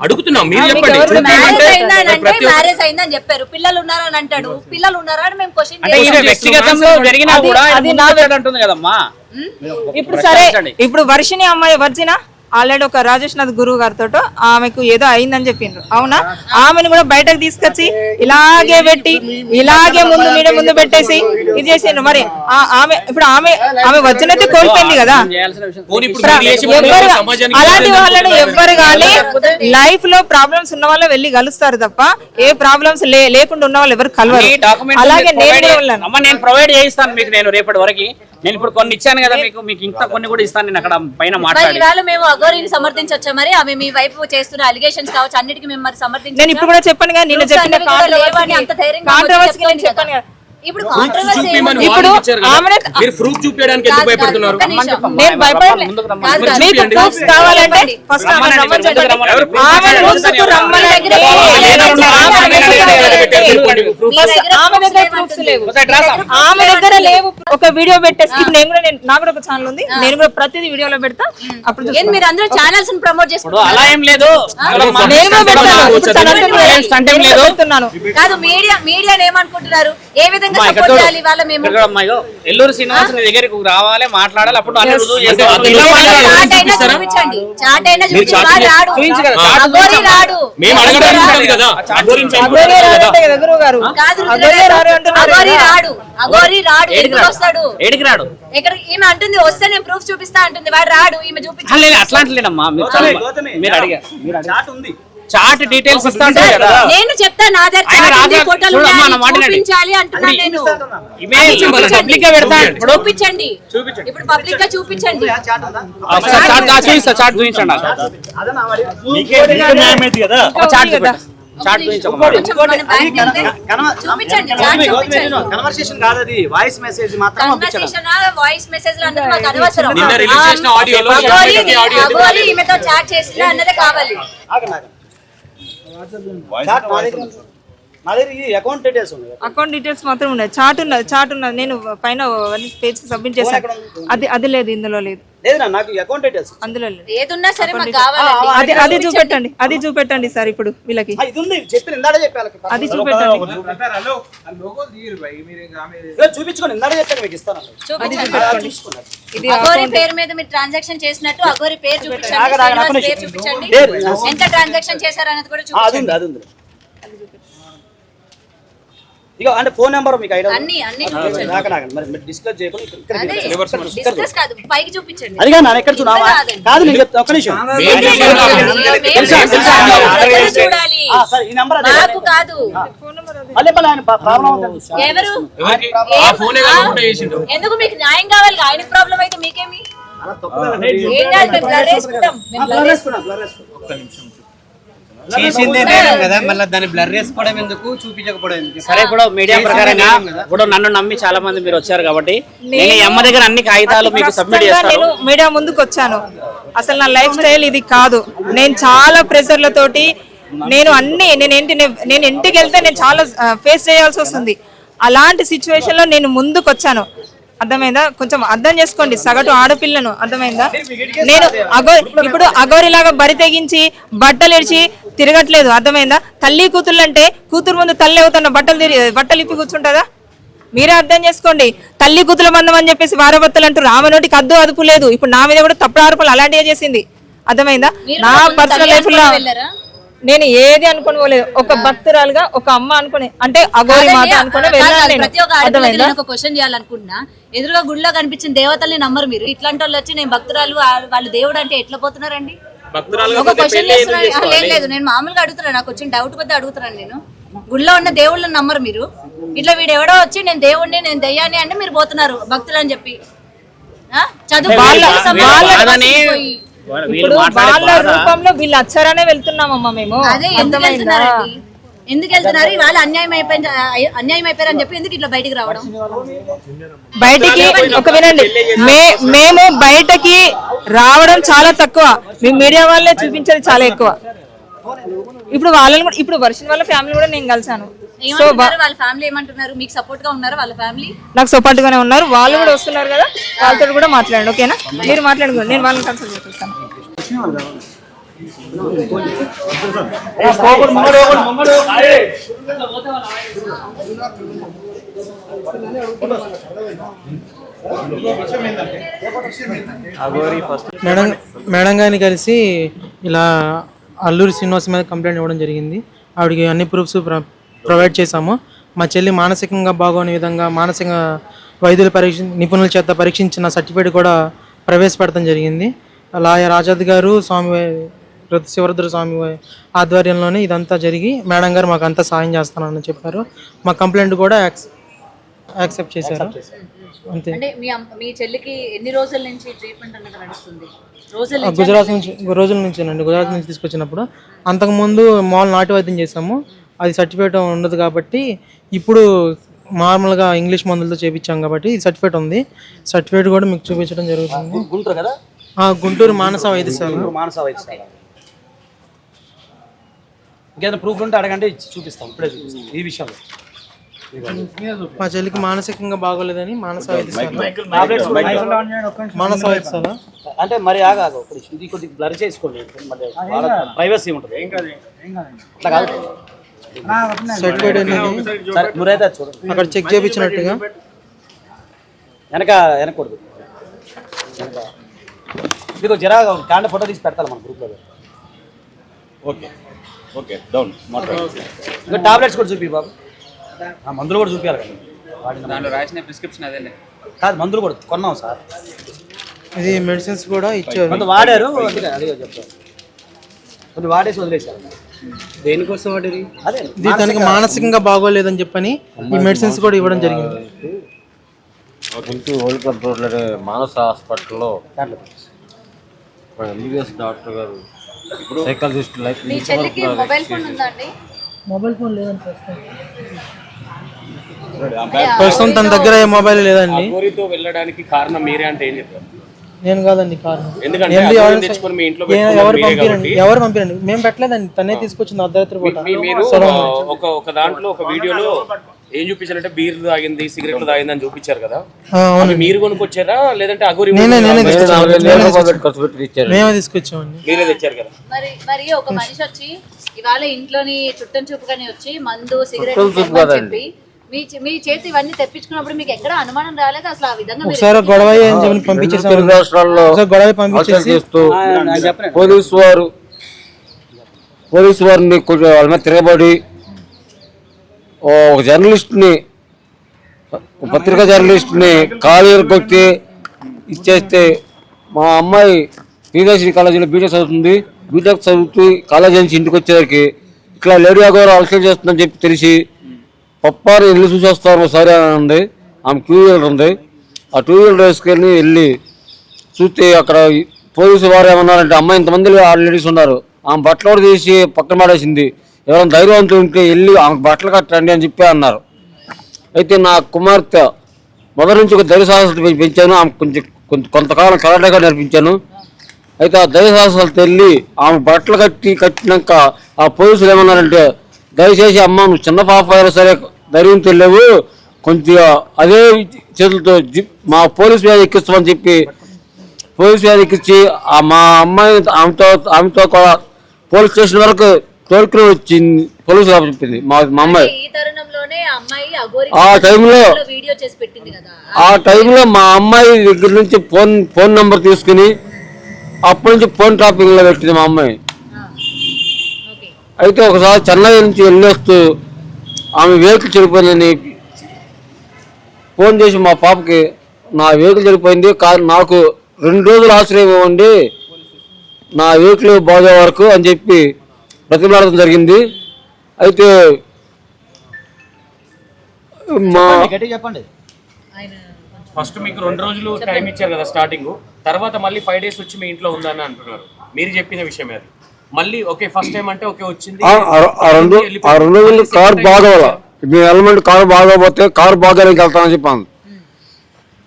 అడుగుతున్నాం, మీరు చెప్పండి. మ్యారేజ్ అయిందని చెప్పారు, పిల్లలు ఉన్నారని అంటాడు. పిల్లలు ఉన్నారా అని మేము క్వశ్చన్ అంటే ఇది వ్యక్తిగతంలో జరిగినా కూడా అది నా అంటుంది కదమ్మా. ఇప్పుడు సరే, ఇప్పుడు వర్షిని అమ్మాయి వర్జిన ఆల్రెడీ ఒక రాజేష్ నాథ్ గురువు గారితో ఆమెకు ఏదో అయిందని చెప్పిండ్రు, అవునా? ఆమెను కూడా బయటకు తీసుకొచ్చి ఇలాగే పెట్టి ఇలాగే ముందు పెట్టేసి ఇది చేసిండ్రు. మరి ఆమె ఇప్పుడు ఆమె వర్జనైతే కోల్పోయింది కదా. అలాంటి వాళ్ళని ఎవ్వరు కానీ లైఫ్ లో ప్రాబ్లమ్స్ ఉన్న వాళ్ళు వెళ్ళి కలుస్తారు తప్ప ఏ ప్రాబ్లమ్స్ లేకుండా ఉన్న వాళ్ళు ఎవరు కలవరు. అలాగే నేను ప్రొవైడ్ చేయిస్తాను మీకు, నేను రేపటి వరకు నేను ఇప్పుడు కొన్ని ఇచ్చాను కదా మీకు ఇంకా కొన్ని కూడా ఇస్తాను నేను అక్కడ పైన మరి మాట్లాడి. ఇవాళ మేము అఘోరిని సమర్థించొచ్చా? మరి ఆమె మీ వైపు చేస్తున్న అలిగేషన్స్ కావచ్చు అన్నిటికీ మేము మరి సమర్థించాలి. నేను ఇప్పుడు కూడా చెప్పాను కదా, నిన్న చెప్పిన కాంట్రవర్సీ నేను చెప్పాను కదా. ఇప్పుడు కాంట్రవర్సీ చూపిమని ఇప్పుడు వాళ్ళు ఇచ్చారు కదా. ఆమెనే- మీరు ప్రూఫ్ చూపించడానికి ఎందుకు భయపడుతున్నారు? నేను భయపడలే. ముందుకు రమ్మని. కాదు, మీకు చూపియండి. proofs కావాలంటే ఫస్ట్ ఆమె రమ్మని చెప్పండి. ఆమె ముందుకు రమ్మనండి. ఫస్ట్ ఆమె దగ్గర proofs లేవు. ఆమె దగ్గర లేవు. ఒక వీడియో పెట్టేసి ఇప్పుడు నాకు కూడా ఒక ఛానల్ ఉంది, నేను కూడా ప్రతిదీ వీడియోలో పెడతా. అప్పుడు ఏం మీరు అందరూ ఛానల్స్ ప్రమోట్ ఇప్పుడు చేసుకుంటారు? అలా ఏం లేదు. నేను కూడా పెడతాను. ఇప్పుడు తన ఏం స్టంట్ ఏం లేదు. పెడుతున్నాను. కాదు, మీడియా ఏమనుకుంటున్నారు? ఏ విధంగా సపోర్ట్ చేయాలి వాళ్ళ మేము? ఎల్లూరు శ్రీనివాస్ నీ దగ్గరికి రావాలి, మాట్లాడాలి, అప్పుడు అన్ని రుజువు చేస్తే చాట్ అయినా చూపించండి, చాట్ అయినా చూపించండి. వాడు రాడు, చూపించు కదా, అఘోరి రాడు. మేము అడగడానికి కాదు కదా. అఘోరి రారంటే కదా గురువు గారు. కాదు, అఘోరి రారు అంటున్నారు అఘోరి కదా. రాడు, అఘోరి రాడు. ఎందుకు వస్తాడు? ఏడికి రాడు. ఇక్కడ ఈమె అంటుంది వస్తే నేను ప్రూఫ్ చూపిస్తా అంటుంది, వాడు రాడు. ఈమె చూపించండి. లేదు అట్లా అంటలేదమ్మా, మీరు అడిగారు. చాట్ ఉంది. చాట్ డీటెయిల్స్ ఇస్తా ఉంటారు కదా. నేను చెప్తా, నా దగ్గర ఆయన చాట్ ఉంది, రాజా- ఫోటోలు చూడమ్మా, ఉన్నాయి, నా మాట వినండి. చూపించాలి అంటున్నా నేను. ఇమేజ్ పబ్లిక్ గా పెడతా ఇప్పుడు. చూపించండి, ఇప్పుడు పబ్లిక్ గా చూపించండి. చాట్ ఉందా? ఒకసారి చాట్ చూపిస్తా, చాట్ చూపించండి నాకు. అదన్నా మరి. ఒక చాట్ చూపించండి. చాట్ చూపించు ఒక మాట. కొంచెం మనం బ్యాక్ వెళ్తే చూపించండి, చాట్ చూపించండి. కన్వర్సేషన్ కాదు అది, వాయిస్ మెసేజ్ మాత్రం పంపించడం. కన్వర్సేషన్ వాయిస్ మెసేజ్ అన్నది మాకు అనవసరం. నిన్న రిలీజ్ చేసిన ఆడియోలో అఘోరి ఈమెతో చాట్ చేసిందా అన్నదే కావాలి. చాట్ నా దగ్గర ఈ అకౌంట్ డీటెయిల్స్ ఉన్నాయి. అకౌంట్ డీటెయిల్స్ మాత్రం ఉన్నాయి. చాట్ ఉన్నది. నేను పైన పేజ్ సబ్మిట్ చేశాను. అది లేదు, ఇందులో లేదు. లేదు నాకు అకౌంట్ డీటెయిల్స్. అందులో లేదు. ఏదున్నా సరే మాకు కావాలండి. అది చూపెట్టండి సార్ ఇప్పుడు వీళ్ళకి. ఇది ఉంది, చెప్పిన ఇందాడే చెప్పాలి. అది చూపెట్టండి. చూపించుకోండి, ఇందాడే చెప్పాను మీకు ఇస్తాను. చూపించండి. అఘోరి పేరు మీద మీరు ట్రాన్సాక్షన్ చేసినట్టు అఘోరి పేరు చూపించండి, శ్రీనివాస్ పేరు చూపించండి, ఎంత ట్రాన్సాక్షన్ చేశారు అనేది కూడా అది చూపించండి. ఉంది, అది ఉంది. ఇక అంటే ఫోన్ నెంబర్ మీకు ఐడియా అన్ని చూపించండి. నాకండి మరి మీరు డిస్కస్ చేయకుండా ఇక్కడ అదే డిస్కస్ కాదు, పైకి చూపించండి. అదిగా నా ఎక్కడ చూడ కాదు నేను చెప్తా ఒక్క నిమిషం. చూడాలి, సరే ఈ నెంబర్ అదే నాకు కాదు. మళ్ళీ ఆయన ప్రాబ్లం అవుతుంది. ఎవరు ఆ ఫోనే కాకుండా చేసిండు. ఎందుకు మీకు న్యాయం కావాలి? ఆయనకి ప్రాబ్లం అయితే మీకేమి? అలా తప్పు కదా, నేను ఏం కాదు, మేము బ్లర్ వేసుకుంటాం, మేము బ్లర్ వేసుకుంటాం. బ్లర్ వేసుకున్నా. చేసిందే నేరం కదా, మళ్ళీ దాన్ని బ్లర్ చేసుకోవడం ఎందుకు, చూపించకపోవడం ఎందుకు? సరే ఇప్పుడు మీడియా ప్రకారంగా ఇప్పుడు నన్ను నమ్మి చాలా మంది మీరు వచ్చారు కాబట్టి నేను ఈ అమ్మ దగ్గర అన్ని కాగితాలు మీకు సబ్మిట్ చేస్తాను. నేను మీడియా ముందుకు వచ్చాను. అసలు నా లైఫ్ స్టైల్ ఇది కాదు. నేను చాలా ప్రెషర్లతోటి నేను ఇంటికి వెళ్తే నేను చాలా ఫేస్ చేయాల్సి వస్తుంది. అలాంటి సిచ్యువేషన్ లో నేను ముందుకు వచ్చాను. అర్థమైందా? కొంచెం అర్థం చేసుకోండి, సగటు ఆడపిల్లను. అర్థమైందా? నేను ఇప్పుడు అఘోరిలాగా బరి తెగించి బట్టలు ఇడిచి తిరగట్లేదు. అర్థమైందా? తల్లి కూతుళ్ళు అంటే కూతురు ముందు తల్లి అవుతున్న బట్టలు ఇప్పి కూర్చుంటుందా? మీరే అర్థం చేసుకోండి. తల్లి కూతుల బంధం అని చెప్పేసి వారభర్తలు అంటారు. ఆమె నోటికి అద్దు అదుపు లేదు. ఇప్పుడు నా మీద కూడా తప్పుడు ఆరోపణలు అలాంటివే చేసింది. అర్థమైందా? నా పర్సనల్ లైఫ్ లో నేను ఏది అనుకుని పోలేదు. ఒక భక్తురాలుగా ఒక అమ్మ అనుకుని, అంటే అఘోరి మాత అనుకుని వెళ్ళాను నేను. ప్రతి ఒక్క ఆడపిల్లకి నేను ఒక క్వశ్చన్ చేయాలనుకుంటున్నా. ఎదురుగా గుడిలో కనిపించిన దేవతల్ని నమ్మరు మీరు. ఇట్లాంటి వాళ్ళు వచ్చి నేను భక్తురాలు, వాళ్ళు దేవుడు అంటే ఎట్లా పోతున్నారండి? ఒక క్వశ్చన్ చేస్తున్నాను. లేదు, నేను మామూలుగా అడుగుతున్నాను, నాకు వచ్చిన డౌట్ కొద్ది అడుగుతున్నాను. నేను గుడిలో ఉన్న దేవుళ్ళని నమ్మరు మీరు. ఇట్లా వీడు ఎవడో వచ్చి నేను దేవుడిని, నేను దయ్యాన్ని అంటే మీరు పోతున్నారు భక్తులు అని చెప్పి. చదువు ఇప్పుడు వాళ్ళ రూపంలో వీళ్ళు అచ్చారనే వెళ్తున్నామమ్మా మేము. అదే ఎందుకు వెళ్తున్నారండి? ఎందుకు వెళ్తున్నారు? వాళ్ళు అన్యాయం అయిపోయారని చెప్పి ఎందుకు ఇట్లా బయటికి రావడం? బయటికి ఒక వినండి, మేము బయటకి రావడం చాలా తక్కువ. మీ మీడియా వాళ్ళే చూపించేది చాలా ఎక్కువ. ఇప్పుడు వాళ్ళని కూడా, ఇప్పుడు వర్షం వాళ్ళ ఫ్యామిలీ కూడా నేను కలిసాను. సో వాళ్ళ ఫ్యామిలీ ఏమంటున్నారు? మీకు సపోర్ట్ గా ఉన్నారు వాళ్ళ ఫ్యామిలీ? నాకు సపోర్ట్ గానే ఉన్నారు. వాళ్ళు కూడా వస్తున్నారు కదా, వాళ్ళతో కూడా మాట్లాడండి. ఓకేనా? మీరు మాట్లాడుకోండి, నేను వాళ్ళని కన్సల్ట్ చేస్తాను. మేడం గారిని కలిసి ఇలా అల్లూరి శ్రీనివాస్ మీద కంప్లైంట్ ఇవ్వడం జరిగింది. ఆవిడకి అన్ని ప్రూఫ్స్ ప్రొవైడ్ చేశాము. మా చెల్లి మానసికంగా బాగోని విధంగా మానసిక వైద్యుల నిపుణుల చేత పరీక్షించిన సర్టిఫికేట్ కూడా ప్రవేశపెడతాం జరిగింది. లాయర్ ఆజాద్ గారు, శివరుద్ర స్వామి ఆధ్వర్యంలోనే ఇదంతా జరిగి మేడం గారు మాకు అంతా సాయం చేస్తానని చెప్పారు. మా కంప్లైంట్ కూడా యాక్సెప్ట్ చేశారు. అంతే. అంటే మీ చెల్లికి ఎన్ని రోజుల నుంచి ట్రీట్మెంట్ అనేది నడుస్తుంది? రోజుల నుంచేనండి. గుజరాత్ నుంచి తీసుకొచ్చినప్పుడు అంతకుముందు మామూలు నాటు వైద్యం చేసాము, అది సర్టిఫికేట్ ఉండదు కాబట్టి ఇప్పుడు నార్మల్గా ఇంగ్లీష్ మందులతో చేయించాం కాబట్టి సర్టిఫికేట్ ఉంది. సర్టిఫికేట్ కూడా మీకు చూపించడం జరుగుతుంది. గుంటూరు కదా, గుంటూరు మానస వైద్యశాల. మానస వైద్యశాల. ఇంకేదైనా ప్రూఫ్ ఉంటే అడగంటే చూపిస్తాం, ఇప్పుడే చూపిస్తాం ఈ విషయంలో. మా చెల్లికి మానసికంగా బాగోలేదని మానస వైద్యశాల. మానస వైద్యశాల అంటే మరి ఆగాగు, ఇది కొద్దిగా బ్లర్ చేసుకోండి, మళ్ళీ ప్రైవసీ ఉంటుంది. అట్లా కాదు, సర్టిఫికేట్ అనేది నువ్వైతే చూడండి, అక్కడ చెక్ చేయించినట్టుగా. వెనకూడదు, ఇది జరా కాండ ఫోటో తీసి పెడతాను మన గ్రూప్లో. ఓకే ఓకే డౌన్ ఇంకా టాబ్లెట్స్ కూడా చూపి బాబు, మందులు కూడా చూపించాలి కదా. దాంట్లో రాసిన ప్రిస్క్రిప్షన్ అదే కాదు, మందులు కూడా కొన్నాం సార్, ఇది మెడిసిన్స్ కూడా ఇచ్చారు. కొంత వాడారు, అందుకే అదే చెప్తారు, కొన్ని వాడేసి వదిలేశారు. దేనికోసం వాడేది? అదే తనకి మానసికంగా బాగోలేదని చెప్పని ఈ మెడిసిన్స్ కూడా ఇవ్వడం జరిగింది. గుంటూరు ఓల్డ్ క్లబ్ రోడ్లోనే మానస హాస్పిటల్లో ఎంబీబీఎస్ డాక్టర్ గారు సైకాలజిస్ట్ లైఫ్ మీ చెల్లికి మొబైల్ ఫోన్ ఉందా అండి? మొబైల్ ఫోన్ లేదని ప్రస్తుతం తన దగ్గర ఏ మొబైల్ లేదండి. అఘోరితో వెళ్ళడానికి కారణం మీరే అంటే ఏం చెప్తారు? నేను కాదండి కారణం. ఎందుకంటే తెచ్చుకొని మీ ఇంట్లో ఎవరు పంపిరండి, మేము పెట్టలేదండి, తనే తీసుకొచ్చింది అర్ధరాత్రి పూట. మీరు ఒక దాంట్లో ఒక వీడియోలో ఏం చూపించారంటే బీర్ తాగింది, సిగరెట్లు తాగింది అని చూపించారు కదా, మీరు కొనుక్కొచ్చారా లేదంటే అఘోరి మేమే తీసుకొచ్చామండి? మీరే తెచ్చారు కదా. మరి ఒక మనిషి వచ్చి ఇవాళ ఇంట్లోని చుట్టం చూపుగానే వచ్చి మందు సిగరెట్ చెప్పి మీ చేతి ఇవన్నీ తెప్పించుకున్నప్పుడు మీకు ఎక్కడ అనుమానం రాలేదు అసలు? ఆ విధంగా ఒకసారి గొడవ పంపించేసి పోలీసు వారిని వాళ్ళ మీద తిరగబడి ఒక జర్నలిస్ట్ని, పత్రికా జర్నలిస్ట్ని కాలేరు కొట్టి ఇచ్చేస్తే, మా అమ్మాయి పీజీ కాలేజీలో బీటెక్ చదువుతుంది, బీటెక్ చదువుతూ కాలేజీ నుంచి ఇంటికి వచ్చేసరికి ఇట్లా లేడీ అగోరు అలసలు చేస్తుందని చెప్పి తెలిసి పప్పారు వెళ్ళి చూసి వస్తారు సరే అని ఉంది. ఆమె 2 వీలర్ ఉంది, ఆ 2 వీలర్ వేసుకెళ్ళి వెళ్ళి చూస్తే అక్కడ పోలీసు వారు ఏమన్నారంటే, అమ్మాయి ఇంతమంది లేడీస్ ఉన్నారు, ఆమె బట్టలు కూడా తీసి పక్కన పడేసింది, ఎవరైనా ధైర్యవంతులు ఉంటే వెళ్ళి ఆమె బట్టలు కట్టండి అని చెప్పి అన్నారు. అయితే నా కుమార్తె మొదటి నుంచి ఒక ధైర్య సాహసాలు పెంచాను, ఆమె కొంతకాలం కరాటేగా నేర్పించాను. అయితే ఆ ధైర్య సాహసాలు తెల్లి ఆమె బట్టలు కట్టినాక ఆ పోలీసులు ఏమన్నారంటే, దయచేసి అమ్మ నువ్వు చిన్న పాప అయినా సరే ధైర్యం తెలియవు, కొంచెం అదే చేతులతో మా పోలీసు వ్యాధి ఎక్కిస్తామని చెప్పి పోలీసు వ్యాధి ఎక్కించి మా అమ్మాయి ఆమెతో కూడా పోలీస్ స్టేషన్ వరకు తోడుకుని వచ్చింది. పోలీసులు చెప్పింది మా అమ్మాయి. ఆ టైంలో మా అమ్మాయి దగ్గర నుంచి ఫోన్ నెంబర్ తీసుకుని అప్పటి నుంచి ఫోన్ ట్రాపింగ్ లో పెట్టింది మా అమ్మాయి. అయితే ఒకసారి చెన్నై నుంచి వెళ్ళేస్తూ ఆమె వెహికల్ చెడిపోయిందని ఫోన్ చేసి మా పాపకి నా వెహికల్ చెడిపోయింది, నాకు 2 రోజులు ఆశ్రయం ఇవ్వండి నా వెహికల్ బాగే వరకు అని చెప్పి ప్రతిమాడడం జరిగింది. అయితే చెప్పండి, ఫస్ట్ మీకు 2 రోజులు టైం ఇచ్చారు కదా స్టార్టింగ్, తర్వాత మళ్ళీ 5 days వచ్చి మీ ఇంట్లో ఉందని అంటున్నారు. మీరు చెప్పిన విషయం అది మళ్ళీ ఓకే, ఫస్ట్ టైం అంటే ఓకే వచ్చింది, 2 రోజులు కారు బాగోవాల, మీ ఎలిమెంట్ కారు బాగోపోతే కారు బాగానికి వెళ్తానని చెప్పాను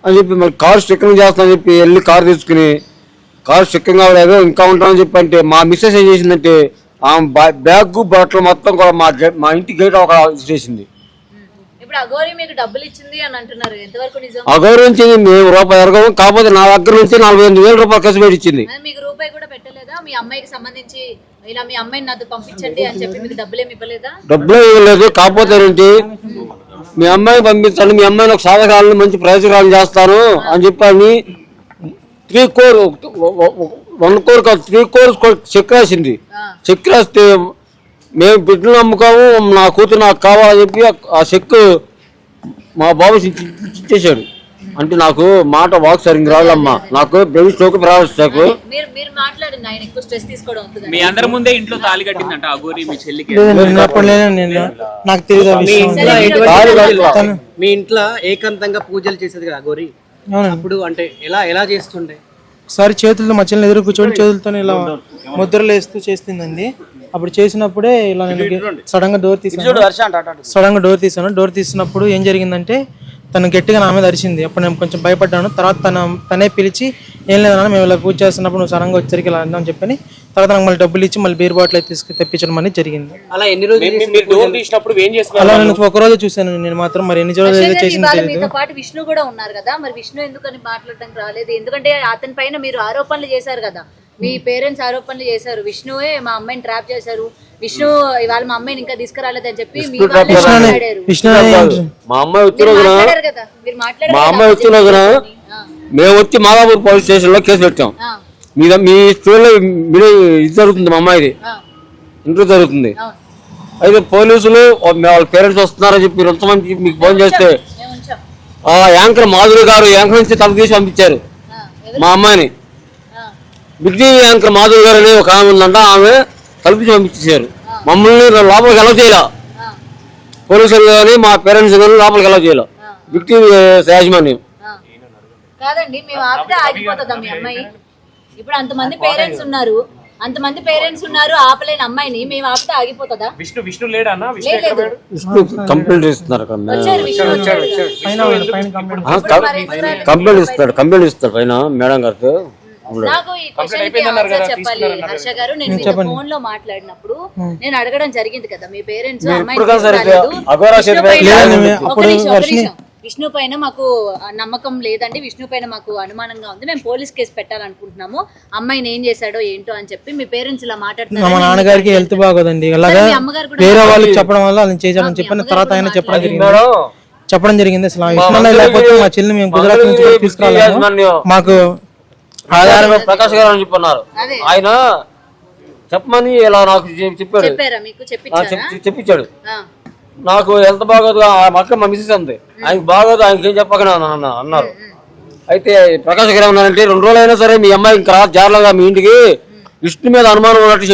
అని చెప్పి మరి కారు స్టిక్కరింగ్ చేస్తానని చెప్పి వెళ్ళి కారు తీసుకుని కారు స్టిక్కరింగ్ అవ్వలేదు ఇంకా ఉంటానని చెప్పి అంటే మా మిస్సెస్ ఏం చేసిందంటే ఆమె బ్యాగ్ బట్టలు మొత్తం కూడా మా ఇంటి గేట్ ఒక చేసింది. అగౌరవించింది, మేము రూపాయి ఎరగము, కాకపోతే నా దగ్గర నుంచి 45,000 రూపాయలు ఖర్చు పెట్టి ఇచ్చింది. డబ్బులు ఇవ్వలేదు, కాకపోతే ఏంటి మీ అమ్మాయిని పంపించండి, మీ అమ్మాయిని ఒక సాధకాలను మంచి ప్రయోజనాలు చేస్తాను అని చెప్పని 3 crore 1 crore కాదు 3 crores చెక్ రాసింది. చెక్ రాస్తే మేము బిడ్డలు అమ్ముకోము, నా కూతురు నాకు కావాలని చెప్పి ఆ చెక్ మా బాబు ఇచ్చేసాడు. అంటే నాకు మాట వాక్ సరిగ్గా రావాలమ్మా, నాకు బ్రెయిన్ స్ట్రోక్ ప్రారంభిస్తాకు. మీరు మాట్లాడండి, ఆయన ఎక్కువ స్ట్రెస్ తీసుకోవడం అవుతుంది. మీ అందరి ముందే ఇంట్లో తాళి కట్టిందంట అఘోరి మీ చెల్లికి. నాకు తెలియదు ఆ విషయం. మీ ఇంట్లో ఏకాంతంగా పూజలు చేసేది కదా గోరి, అప్పుడు అంటే ఎలా చేస్తుండే? ఒకసారి చేతులతో మా చెల్లిని ఎదురు కూర్చొని చేతులతో ఇలా ముద్రలు వేస్తూ చేస్తుందండి. అప్పుడు చేసినప్పుడే ఇలా నేను సడన్ గా డోర్ తీసాను. డోర్ తీసినప్పుడు ఏం జరిగిందంటే తను గట్టిగా నా మీద అరిచింది. అప్పుడు నేను కొంచెం భయపడ్డాను. తర్వాత తనే పిలిచి ఏం లేదన్నా మేము ఇలా పూజ చేస్తున్నప్పుడు నువ్వు సడన్గా వచ్చరికి ఇలా అందామని చెప్పని తర్వాత నాకు మళ్ళీ డబ్బులు ఇచ్చి మళ్ళీ బీర్ బాటిల్ అయితే తెప్పించడం అనేది జరిగింది. అలా ఎన్ని రోజులు అలా నేను ఒక రోజు చూసాను నేను మాత్రం. మరి ఎన్ని రోజులు చేసింది తెలియదు. మీతో పాటు విష్ణు కూడా ఉన్నారు కదా, మరి విష్ణు ఎందుకని మాట్లాడడానికి రాలేదు? ఎందుకంటే అతని పైన మీరు ఆరోపణలు చేశారు కదా, మీ పేరెంట్స్ ఆరోపణలు చేశారు. విష్ణువే మా అమ్మాయిని ట్రాప్ చేశారు, విష్ణు ఇవాళ మా అమ్మాయిని ఇంకా తీసుకురాలేదని చెప్పి మీ వాళ్ళే మాట్లాడారు. మా అమ్మాయి వచ్చిన కదా, మీరు మాట్లాడారు. మా అమ్మాయి వచ్చిన మేము వచ్చి మాదాపూర్ పోలీస్ స్టేషన్ లో కేసు పెట్టాం. మీ స్కూల్లో ఇది జరుగుతుంది, మా అమ్మాయిది ఇంటర్ జరుగుతుంది. అయితే పోలీసులు వాళ్ళ పేరెంట్స్ వస్తున్నారని చెప్పి మీరు ఎంతమంది మీకు ఫోన్ చేస్తే ఆ యాంకర్ మాధురి గారు యాంకర్ నుంచి తల తీసి పంపించారు మా అమ్మాయిని. బిగ్జీ యాంకర్ మాధురి గారు అనే ఒక ఆమె ఉందంట, ఆమె తలపించి పంపించేశారు. మమ్మల్ని లోపలికి ఎలా చేయాల పోలీసులు కానీ మా పేరెంట్స్ కానీ లోపలికి ఎలా చేయాల బిగ్జీ యాజమాన్యం. కాదండి, మేము ఆపితే ఆగిపోతుందా మీ అమ్మాయి? ఇప్పుడు అంతమంది పేరెంట్స్ ఉన్నారు, ఆపలేని అమ్మాయిని మేము ఆపితే ఆగిపోతుందా? విష్ణు లేడన్నా? కంప్లైంట్ ఇస్తున్నారు, కంప్లైంట్ ఇస్తాడు పైన మేడం గారికి. నాకు ఈ క్వశ్చన్ ఆన్సర్ చెప్పాలి హర్ష గారు. నేను మీతో ఫోన్ లో మాట్లాడినప్పుడు నేను అడగడం జరిగింది కదా, మీ పేరెంట్స్ విష్ణు పైన మాకు నమ్మకం లేదండి, విష్ణు పైన మాకు అనుమానంగా ఉంది, మేము పోలీస్ కేసు పెట్టాలనుకుంటున్నాము, అమ్మాయిని ఏం చేశాడో ఏంటో అని చెప్పి మీ పేరెంట్స్ ఇలా మాట్లాడుతున్నారు. మా నాన్నగారికి హెల్త్ బాగోదండి, అలాగా వేరే వాళ్ళకి చెప్పడం వల్ల అలా చేశాడని చెప్పిన తర్వాత ఆయన చెప్పడం జరిగింది. అసలు విష్ణు లేకపోతే మా చెల్లిని మేము గుజరాత్ నుంచి తీసుకురాలేము, మాకు ఆధారం ప్రకాష్ గారు అని చెప్పన్నారు. ఆయన చెప్పమని ఇలా నాకు చెప్పాడు, చెప్పించాడు. నాకు ఎంత బాగోదు మా అక్క మా మిస్సెస్ అంది, ఆయనకి బాగోదు ఆయనకి ఏం చెప్పకనా అన్నారు. అయితే ప్రకాష్ గారు ఏమన్నారంటే 2 రోజులైనా సరే మీ అమ్మాయి ఇంకా జాగ్రత్తగా మీ ఇంటికి విష్ణు మీద అనుమానం ఉన్నట్టు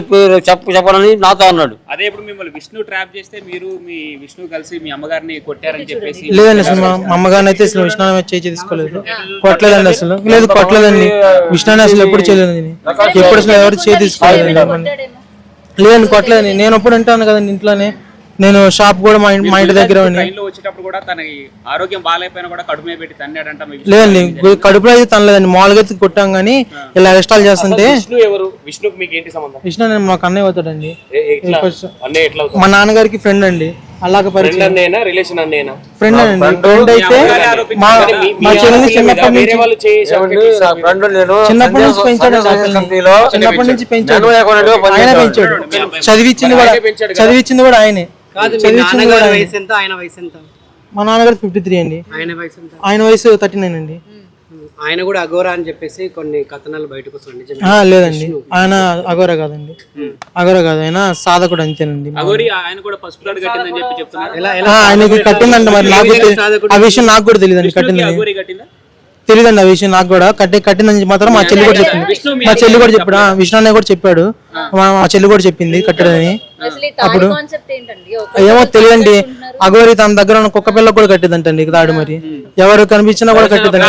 చెప్పాలని నాతో అన్నాడు. అదే ఇప్పుడు మిమ్మల్ని విష్ణు ట్రాప్ చేస్తే మీరు మీ విష్ణు కలిసి మీ అమ్మగారిని కొట్టారని చెప్పేసి. లేదండి, అసలు మా అమ్మగారిని అయితే అసలు విష్ణు చేయి తీసుకోలేదు, కొట్టలేదండి, అసలు లేదు కొట్టలేదండి. విష్ణు అసలు ఎప్పుడు చేయలేదండి, ఎప్పుడు అసలు ఎవరు చేయి తీసుకోలేదండి. లేదండి కొట్టలేదండి. నేను ఎప్పుడు అంటాను కదండి ఇంట్లోనే, నేను షాప్ కూడా మా ఇంటి దగ్గర వచ్చేటప్పుడు కూడా తనకి ఆరోగ్యం బాగాలేకపోయినా కూడా కడుపు మీద పెట్టి తన్నాడంట. లేదండి కడుపులో అయితే తనలేదండి, మామూలుగా అయితే కొట్టాం కానీ ఇలా ఎక్స్ట్రాల్ చేస్తుంటే. విష్ణు నేను మాకు అన్నయ్య అవుతాడండి, మా నాన్నగారికి ఫ్రెండ్ అండి. అలాగే ఫ్రెండ్ అండి. ఫ్రెండ్ అయితే మా చెల్లిని చిన్నప్పటి నుంచి పెంచాడు, ఆయన పెంచాడు, చదివించింది కూడా ఆయనే. మా నాన్నగారు 53 అండి, ఆయన వయసు 39 అండి. ఆయన కూడా అఘోరా అని చెప్పేసి కొన్ని కథనాలు బయటకు వస్తుంది. లేదండి ఆయన అఘోరా కాదండి, ఆయన సాధకుడు అంతేనండి. ఆయనకి కట్టిందంట, మరి నాకు ఆ విషయం నాకు కూడా తెలియదండి. కట్టిందండి తెలియదండి ఆ విషయం నాకు కూడా. కట్టిందని మాత్రం మా చెల్లి కూడా చెప్పింది, చెప్పాడు విష్ణు అన్నయ్య కూడా చెప్పాడు, మా చెల్లి కూడా చెప్పింది కట్టడని. అప్పుడు ఏమో తెలియదండి, అఘోరి తన దగ్గర ఉన్న కుక్క పిల్ల కూడా కట్టిందంటండి తాడు. మరి ఎవరు కనిపించినా కూడా కట్టిద్దండి.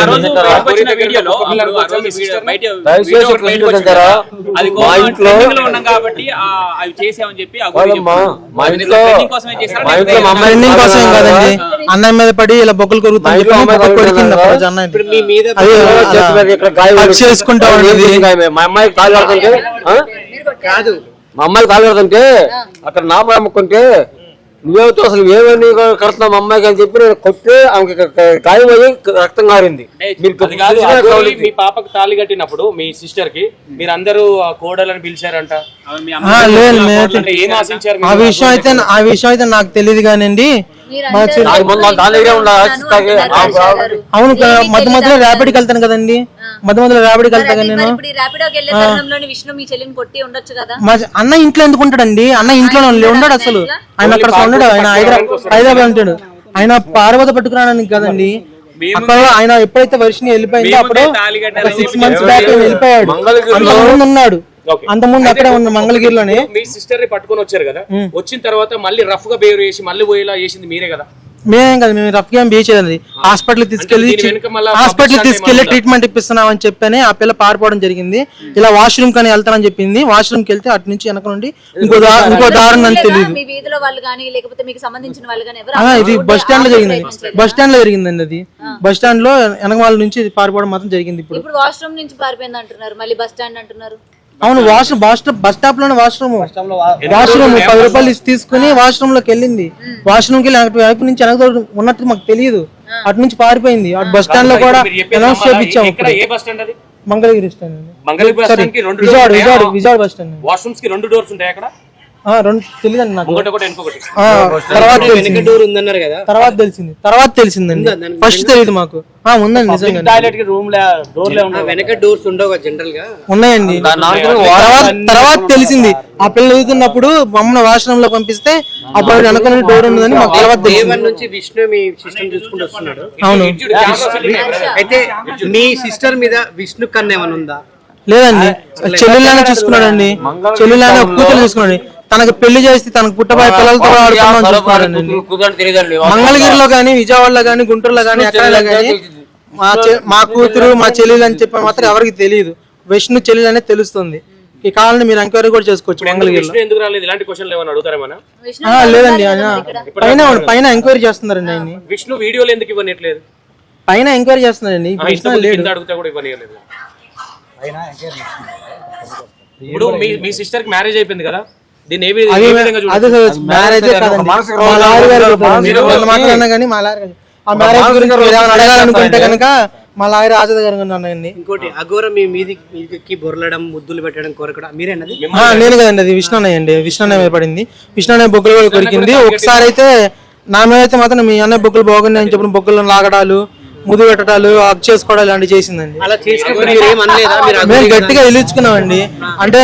ట్రెండింగ్ కోసం కదండి, అన్నయ్య మీద పడి ఇలా బొక్కలు కొరుకుతుంది చేసుకుంటా ఉండేది. మా అమ్మాయికి కాలు కడుతుంటే అక్కడ నా అమ్ముకుంటే నువ్వేతో అసలు ఏమని కడుతున్నావు మా అమ్మాయికి అని చెప్పి నేను కొట్టి ఆమెకి గాయం అయ్యి రక్తం కారింది. మీ పాపకు తాళి కట్టినప్పుడు మీ సిస్టర్ కి మీరందరూ కోడలని పిలిచారంట, ఆ విషయం అయితే నాకు తెలియదు కానండి. అవును మధ్య మధ్యలో ర్యాపిడ్కి వెళ్తాను కదండి, మధ్యలో ర్యాపిడ్కి వెళ్తా కదా నేను. అన్న ఇంట్లో ఎందుకు ఉంటాడండి, అన్న ఇంట్లో ఉండడు అసలు, ఆయన అక్కడ ఉండడు, ఆయన హైదరాబాద్ ఉంటాడు. ఆయన పార్వత పట్టుకురావడానికి కదండి, అక్కడ ఆయన ఎప్పుడైతే వర్షిని వెళ్ళిపోయిందో అప్పుడు 6 months బ్యాక్ వెళ్ళిపోయాడు. అంతకుముందు ఉన్నాడు, అంతకుముందు అక్కడే ఉన్న మంగళగిరిలోనే. మీ సిస్టర్ ని పట్టుకొని వచ్చారు కదా, వచ్చిన తర్వాత మళ్ళీ రఫ్ గా బిహేవ్ చేసి మళ్ళీ పోయేలా చేసింది మీరే కదా? మేమేం కదా, మేము రఫ్ గా బిహేవ్ చేయలేదు. హాస్పిటల్ తీసుకెళ్లి ట్రీట్మెంట్ ఇప్పిస్తున్నాం అని చెప్పని ఆ పిల్ల పారిపోవడం జరిగింది. ఇలా వాష్రూమ్ కానీ వెళ్తానని చెప్పింది. వాష్రూమ్ కి వెళ్తే అటు నుంచి వెనక నుండి ఇంకో దారుణం అని తెలియదు. మీ వీధిలో వాళ్ళు గానీ లేకపోతే మీకు సంబంధించిన వాళ్ళు గానీ ఎవరు? ఇది బస్ స్టాండ్ లో జరిగిందండి. బస్ స్టాండ్ లో జరిగిందండి అది. బస్ స్టాండ్ లో వెనక వాళ్ళ నుంచి పారిపోవడం మాత్రం జరిగింది. ఇప్పుడు వాష్రూమ్ నుంచి పారిపోయింది అంటున్నారు, మళ్ళీ బస్ స్టాండ్ అంటున్నారు. అవును, వాష్రూమ్ బస్ స్టాప్ లోనే వాష్రూమ్ 10 రూపాయలు తీసుకుని వాష్రూమ్ లోకి వెళ్ళింది. వాష్రూమ్ కి వెళ్ళి వైపు నుంచి వెనక ఉన్నట్టు మాకు తెలియదు, అటు నుంచి పారిపోయింది. అటు బస్ స్టాండ్ లో కూడా అనౌన్స్ చేయించాము. Mangalagiri stand Vijayawada bus stand. Washrooms కి 2 డోర్స్ ఉంటాయి అక్కడ? తెలియదండి నాకు. తర్వాత తెలిసిందండి. ఫస్ట్ తెలియదు మాకు. ఉందండి నిజంగా వెనక డోర్స్ ఉండవు జనరల్ గా. ఉన్నాయండి. తర్వాత తెలిసింది ఆ పిల్ల చదువుతున్నప్పుడు మమ్మల్ని వాష్రూమ్ లో పంపిస్తే అప్పుడు వెనక డోర్ ఉన్నదని మాకు తర్వాత తెలిసింది. నుంచి విష్ణు మీ సిస్టర్ చూసుకుంటూ వస్తున్నాడు. అవును. అయితే మీ సిస్టర్ మీద విష్ణు కన్నా ఏమైనా ఉందా? లేదండి, చెల్లెళ్ళనే చూసుకున్నాడండి. చెల్లెళ్ళనే కూతురు చూసుకున్నాడు. తనకు పెళ్లి చేసి తనకు పుట్టబోయే పిల్లలతో ఆడుకున్నాను చూసుకున్నాడండి. మంగళగిరిలో గానీ, విజయవాడలో గానీ, గుంటూరులో గానీ, ఎక్కడైనా గానీ మా కూతురు మా చెల్లెలు అని చెప్పి మాత్రం ఎవరికి తెలియదు. విష్ణు చెల్లెలు అనేది తెలుస్తుంది. ఈ కావాలని మీరు ఎంక్వైరీ కూడా చేసుకోవచ్చు మంగళగిరిలో. లేదండి, పైన ఎంక్వైరీ చేస్తున్నారండి. ఆయన విష్ణు వీడియోలు ఎందుకు ఇవ్వట్లేదు? పైన ఎంక్వైరీ చేస్తున్నారండి. ఇప్పుడు మీ సిస్టర్ కి మ్యారేజ్ అయిపోయింది కదా, దీన్ని మ్యారేజ్ అడగాలనుకుంటే కనుక మా లాయర్ ఆజాద్ గారు ఉన్నాయండి. ఇంకోటి అఘోర మీ మీదికి బొరలడం, ముద్దులు పెట్టడం, కొరకడం మీరేనది? నేను కదండి, అది విష్ణు అన్నయ్య అండి. విష్ణు అన్నయ్య పడింది. విష్ణు అన్నయ్య బొగ్గులు కూడా కొరికింది. ఒకసారి అయితే నా మీద అయితే మాత్రం మీ అన్నయ్య బొగ్గులు బాగుంది అని చెప్పిన బొగ్గులను లాగడాలు, ముద్దు పెట్టడాలు, అప్ చేసుకోవడాలు ఇలాంటివి చేసిందండి. మేము గట్టిగా ఇలుచుకున్నామండి. అంటే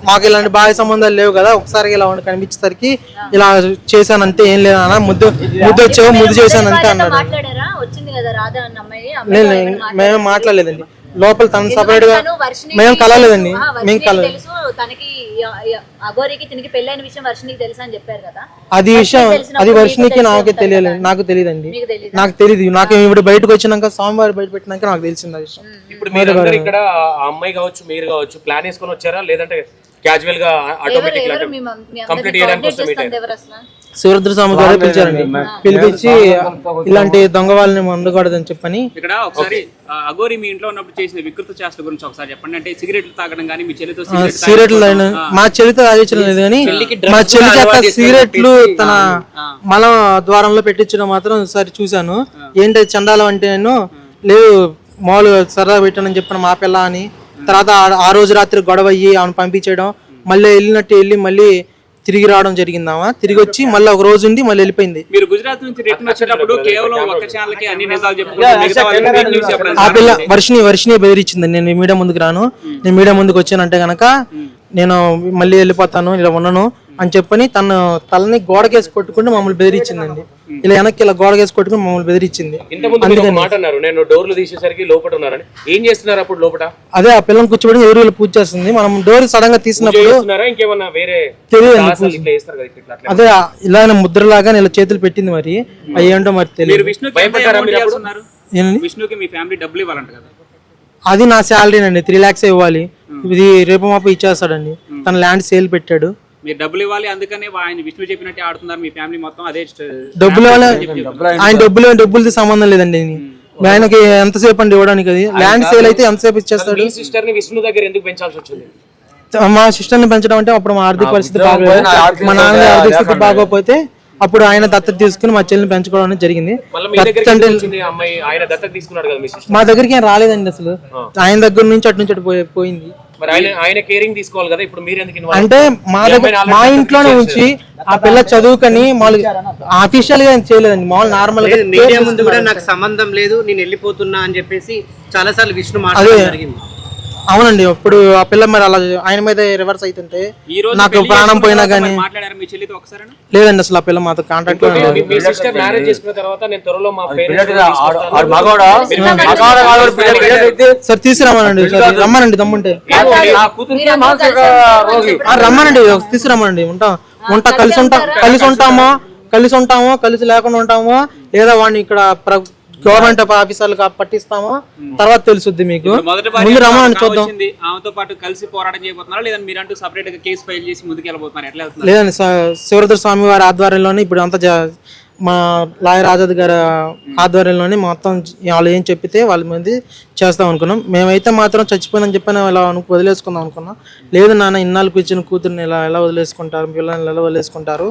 మాకు ఇలాంటి బాగా సంబంధాలు లేవు కదా, ఒకసారి ఇలా కనిపించేసరికి ఇలా చేశానంటే ఏం లేదు అన్న, ముద్దు వచ్చావు, ముద్దు చేశానంటే అన్నాడు. లేదు, మేము మాట్లాడలేదండి. లోపల తను సపరేట్ గా మేము కలవలేదండి. మేము కలవలేదు. అది వర్షినికి నాకే తెలియలేదు. నాకు తెలియదండి. నాకు తెలియదు. నాకు ఇప్పుడు బయటకు వచ్చినాక స్వామివారి బయట పెట్టినాక నాకు తెలిసింది ఆ విషయం. ఇప్పుడు మీరు ఇక్కడ అమ్మాయి కావచ్చు, మీరు కావచ్చు, ప్లాన్ వేసుకొని వచ్చారా లేదంటే క్యాజువల్ గా ఆటోమేటిక్ కంప్లీట్ చేయడానికి శివరుద్ర స్వామి గారు పిలిచారండి. పిలిపించి ఇలాంటి దొంగ వాళ్ళని ఉండకూడదని చెప్పని. ఇక్కడ ఒకసారి అఘోరి మీ ఇంట్లో ఉన్నప్పుడు చేసిన వికృత చేష్టల గురించి ఒకసారి చెప్పండి. అంటే సిగరెట్లు తాగడం కానీ, మీ చెల్లితో సిగరెట్లు మా చెల్లితో తాగించడం లేదు కానీ మా చెల్లి చేత సిగరెట్లు తన మల ద్వారంలో పెట్టించడం మాత్రం ఒకసారి చూశాను. ఏంటి చండాలం అంటే నేను లేదు మామూలుగా సరదా పెట్టానని చెప్పిన మా పిల్ల అని. తర్వాత ఆ రోజు రాత్రి గొడవ అయ్యి ఆమెను పంపించడం, మళ్ళీ వెళ్ళినట్టు వెళ్ళి మళ్ళీ తిరిగి రావడం జరిగిందామా. తిరిగి వచ్చి మళ్ళీ ఒక రోజు ఉండి మళ్ళీ వెళ్ళిపోయింది. మీరు గుజరాత్ నుంచి రిటర్న్ వచ్చేటప్పుడు కేవలం ఒక్క ఛానల్ కి అన్ని నిజాలు చెప్పుకుంటూ ఆ పిల్ల వర్షిని బెదిరించిందండి. నేను మీడియా ముందుకు రాను, నేను మీడియా ముందుకు వచ్చానంటే గనక నేను మళ్ళీ వెళ్ళిపోతాను, ఇలా ఉన్నాను అని చెప్పని తను తలని గోడకేసి కొట్టుకుంటూ మమ్మల్ని బెదిరించిందండి. ఇలా వెనక్కి ఇలా గోడకేసి కొట్టుకుని మమ్మల్ని బెదిరించింది. అదే ఆ పిల్లని కూర్చోబెట్టి ఎవరు పూజ చేస్తుంది. మనం డోర్ సడన్ గా తీసినప్పుడు తెలియదు. అదే ఇలానే ముద్రలాగా ఇలా చేతులు పెట్టింది. మరి అవి ఏంటో మరి తెలియదు. విష్ణుకి మీ ఫ్యామిలీ డబ్బులు ఇవ్వాలంట కదా? అది నా శాలరీనండి, 3 lakhs ఇవ్వాలి. ఇది రేపు మాపు ఇచ్చేస్తాడండి. తన ల్యాండ్ సేల్ పెట్టాడు. మీరు డబ్బులు ఇవ్వాలి, అందుకనే ఆయన విష్ణు చెప్పినట్టే ఆడుతున్నారు మీ ఫ్యామిలీ మొత్తం. అదే డబ్బులు ఆయన డబ్బులది సంబంధం లేదండి. ఆయనకి ఎంతసేపు అండి ఇవ్వడానికి? అది ల్యాండ్ సేల్ అయితే ఎంతసేపు ఇచ్చేస్తాడు. మా సిస్టర్ ని పెంచడం అంటే అప్పుడు మా ఆర్థిక పరిస్థితి బాగోలేదు. మా నాన్న ఆర్థిక స్థితి బాగోకపోతే అప్పుడు ఆయన దత్తత తీసుకుని మా చెల్లిని పెంచుకోవడం అనేది జరిగింది. మా దగ్గరికి ఏం రాలేదండి అసలు. ఆయన దగ్గర నుంచి అటు నుంచి అటు పోయింది. అంటే మా ఇంట్లోనే ఉంచి ఆ పిల్ల చదువుకొని మామూలుగా అఫీషియల్ గా చేయలేదండి. మామూలు నార్మల్ గా మీడియా ముందు కూడా నాకు సంబంధం లేదు, నేను వెళ్ళిపోతున్నా అని చెప్పేసి చాలా సార్లు విష్ణు మాట్లాడడం జరిగింది. అవునండి. ఇప్పుడు ఆ పిల్ల మరి అలా ఆయన మీద రివర్స్ అవుతుంటే ఈ రోజు నాకు పెళ్లి ప్రాణం చేసుకున్న పోయినా తర్వాత కానీ మరి మాట్లాడారా మీ చెల్లితో ఒకసారి? లేదండి, అసలు ఆ పిల్ల మాతో కాంటాక్ట్ లో లేదు. మీ సిస్టర్ మ్యారేజ్ చేసుకున్న తర్వాత నేను త్వరలో మా సార్ తీసుకురమ్మనండి, సార్ రమ్మనండి దమ్ముంటే రమ్మనండి, తీసుకురమ్మనండి. ఉంటా కలిసి ఉంటామో కలిసి లేకుండా ఉంటామో, లేదా వాడిని ఇక్కడ గవర్నమెంట్ ఆఫీసర్లు పట్టిస్తామో తర్వాత తెలుసుద్ది మీకు. మొదటి ముందు రమ్మనండి చూద్దాం. ఆమెతో పాటు కలిసి పోరాటం చేయబోతున్నారా లేదంటే మీరంటూ సపరేట్ గా కేసు ఫైల్ చేసి ముందుకు వెళ్ళబోతున్నారు? ఎట్లా వెళ్తున్నారు? లేదండి, శివరుద్ర స్వామి వారి ఆధ్వర్యంలోనే ఇప్పుడు అంతా మా లాయర్ ఆజాద్ గారి ఆధ్వర్యంలోనే మొత్తం వాళ్ళు ఏం చెప్పితే వాళ్ళ మీద చేస్తాం అనుకున్నాం. మేమైతే మాత్రం చచ్చిపోయిందని చెప్పిన ఇలా వదిలేసుకుందాం అనుకున్నాం. లేదు నాన్న, ఇన్నాళ్ళకు ఇచ్చిన కూతుర్ని ఎలా వదిలేసుకుంటారు, పిల్లల్ని ఎలా వదిలేసుకుంటారు,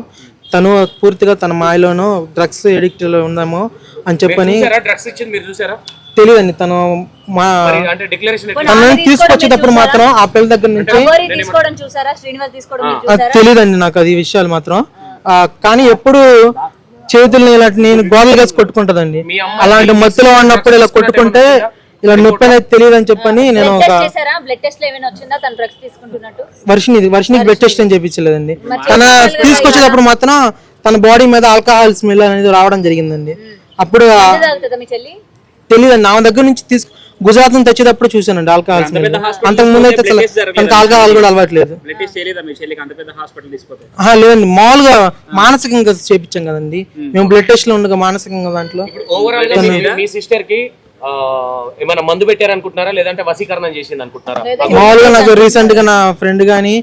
తను పూర్తిగా తన మాయలోనూ డ్రగ్స్ ఎడిక్ట్ లో ఉందాము అని చెప్పని తెలియదండి. తను మా తనని తీసుకొచ్చేటప్పుడు మాత్రం ఆ పిల్ల దగ్గర నుంచి తెలియదండి నాకు అది విషయాలు మాత్రం. కానీ ఎప్పుడు చేతుల్ని ఇలాంటి నేను గోడలు వేసి కొట్టుకుంటదండి. అలాంటి మత్తులో ఉన్నప్పుడు ఇలా కొట్టుకుంటే ఇలా నొప్పి అనేది తెలియదు అని చెప్పని నేను ఒక వర్షినికి బ్లడ్ టెస్ట్ అని చెప్పించలేదండి. తన తీసుకొచ్చేటప్పుడు మాత్రం తన బాడీ మీద ఆల్కహాల్ స్మెల్ అనేది రావడం జరిగిందండి. అప్పుడు తెలియదండి, నా దగ్గర నుంచి గుజరాత్ నుంచి తెచ్చేటప్పుడు చూసానండి ఆల్కహాల్ స్మెల్. అంతకు ముందు అయితే తనకు ఆల్కహాల్ కూడా అలవాట్లేదు. లేదండి, మామూలుగా మానసికంగా చేపించాం కదండి మేము బ్లడ్ టెస్ట్ లో ఉండగా మానసికంగా దాంట్లో. మీ సిస్టర్ కి ఏమైనా మందు పెట్టారు అనుకుంటున్నారా లేదంటే వసీకరణం చేసింది అనుకుంటున్నారా? మామూలుగా నాకు రీసెంట్ గా నా ఫ్రెండ్ గానీ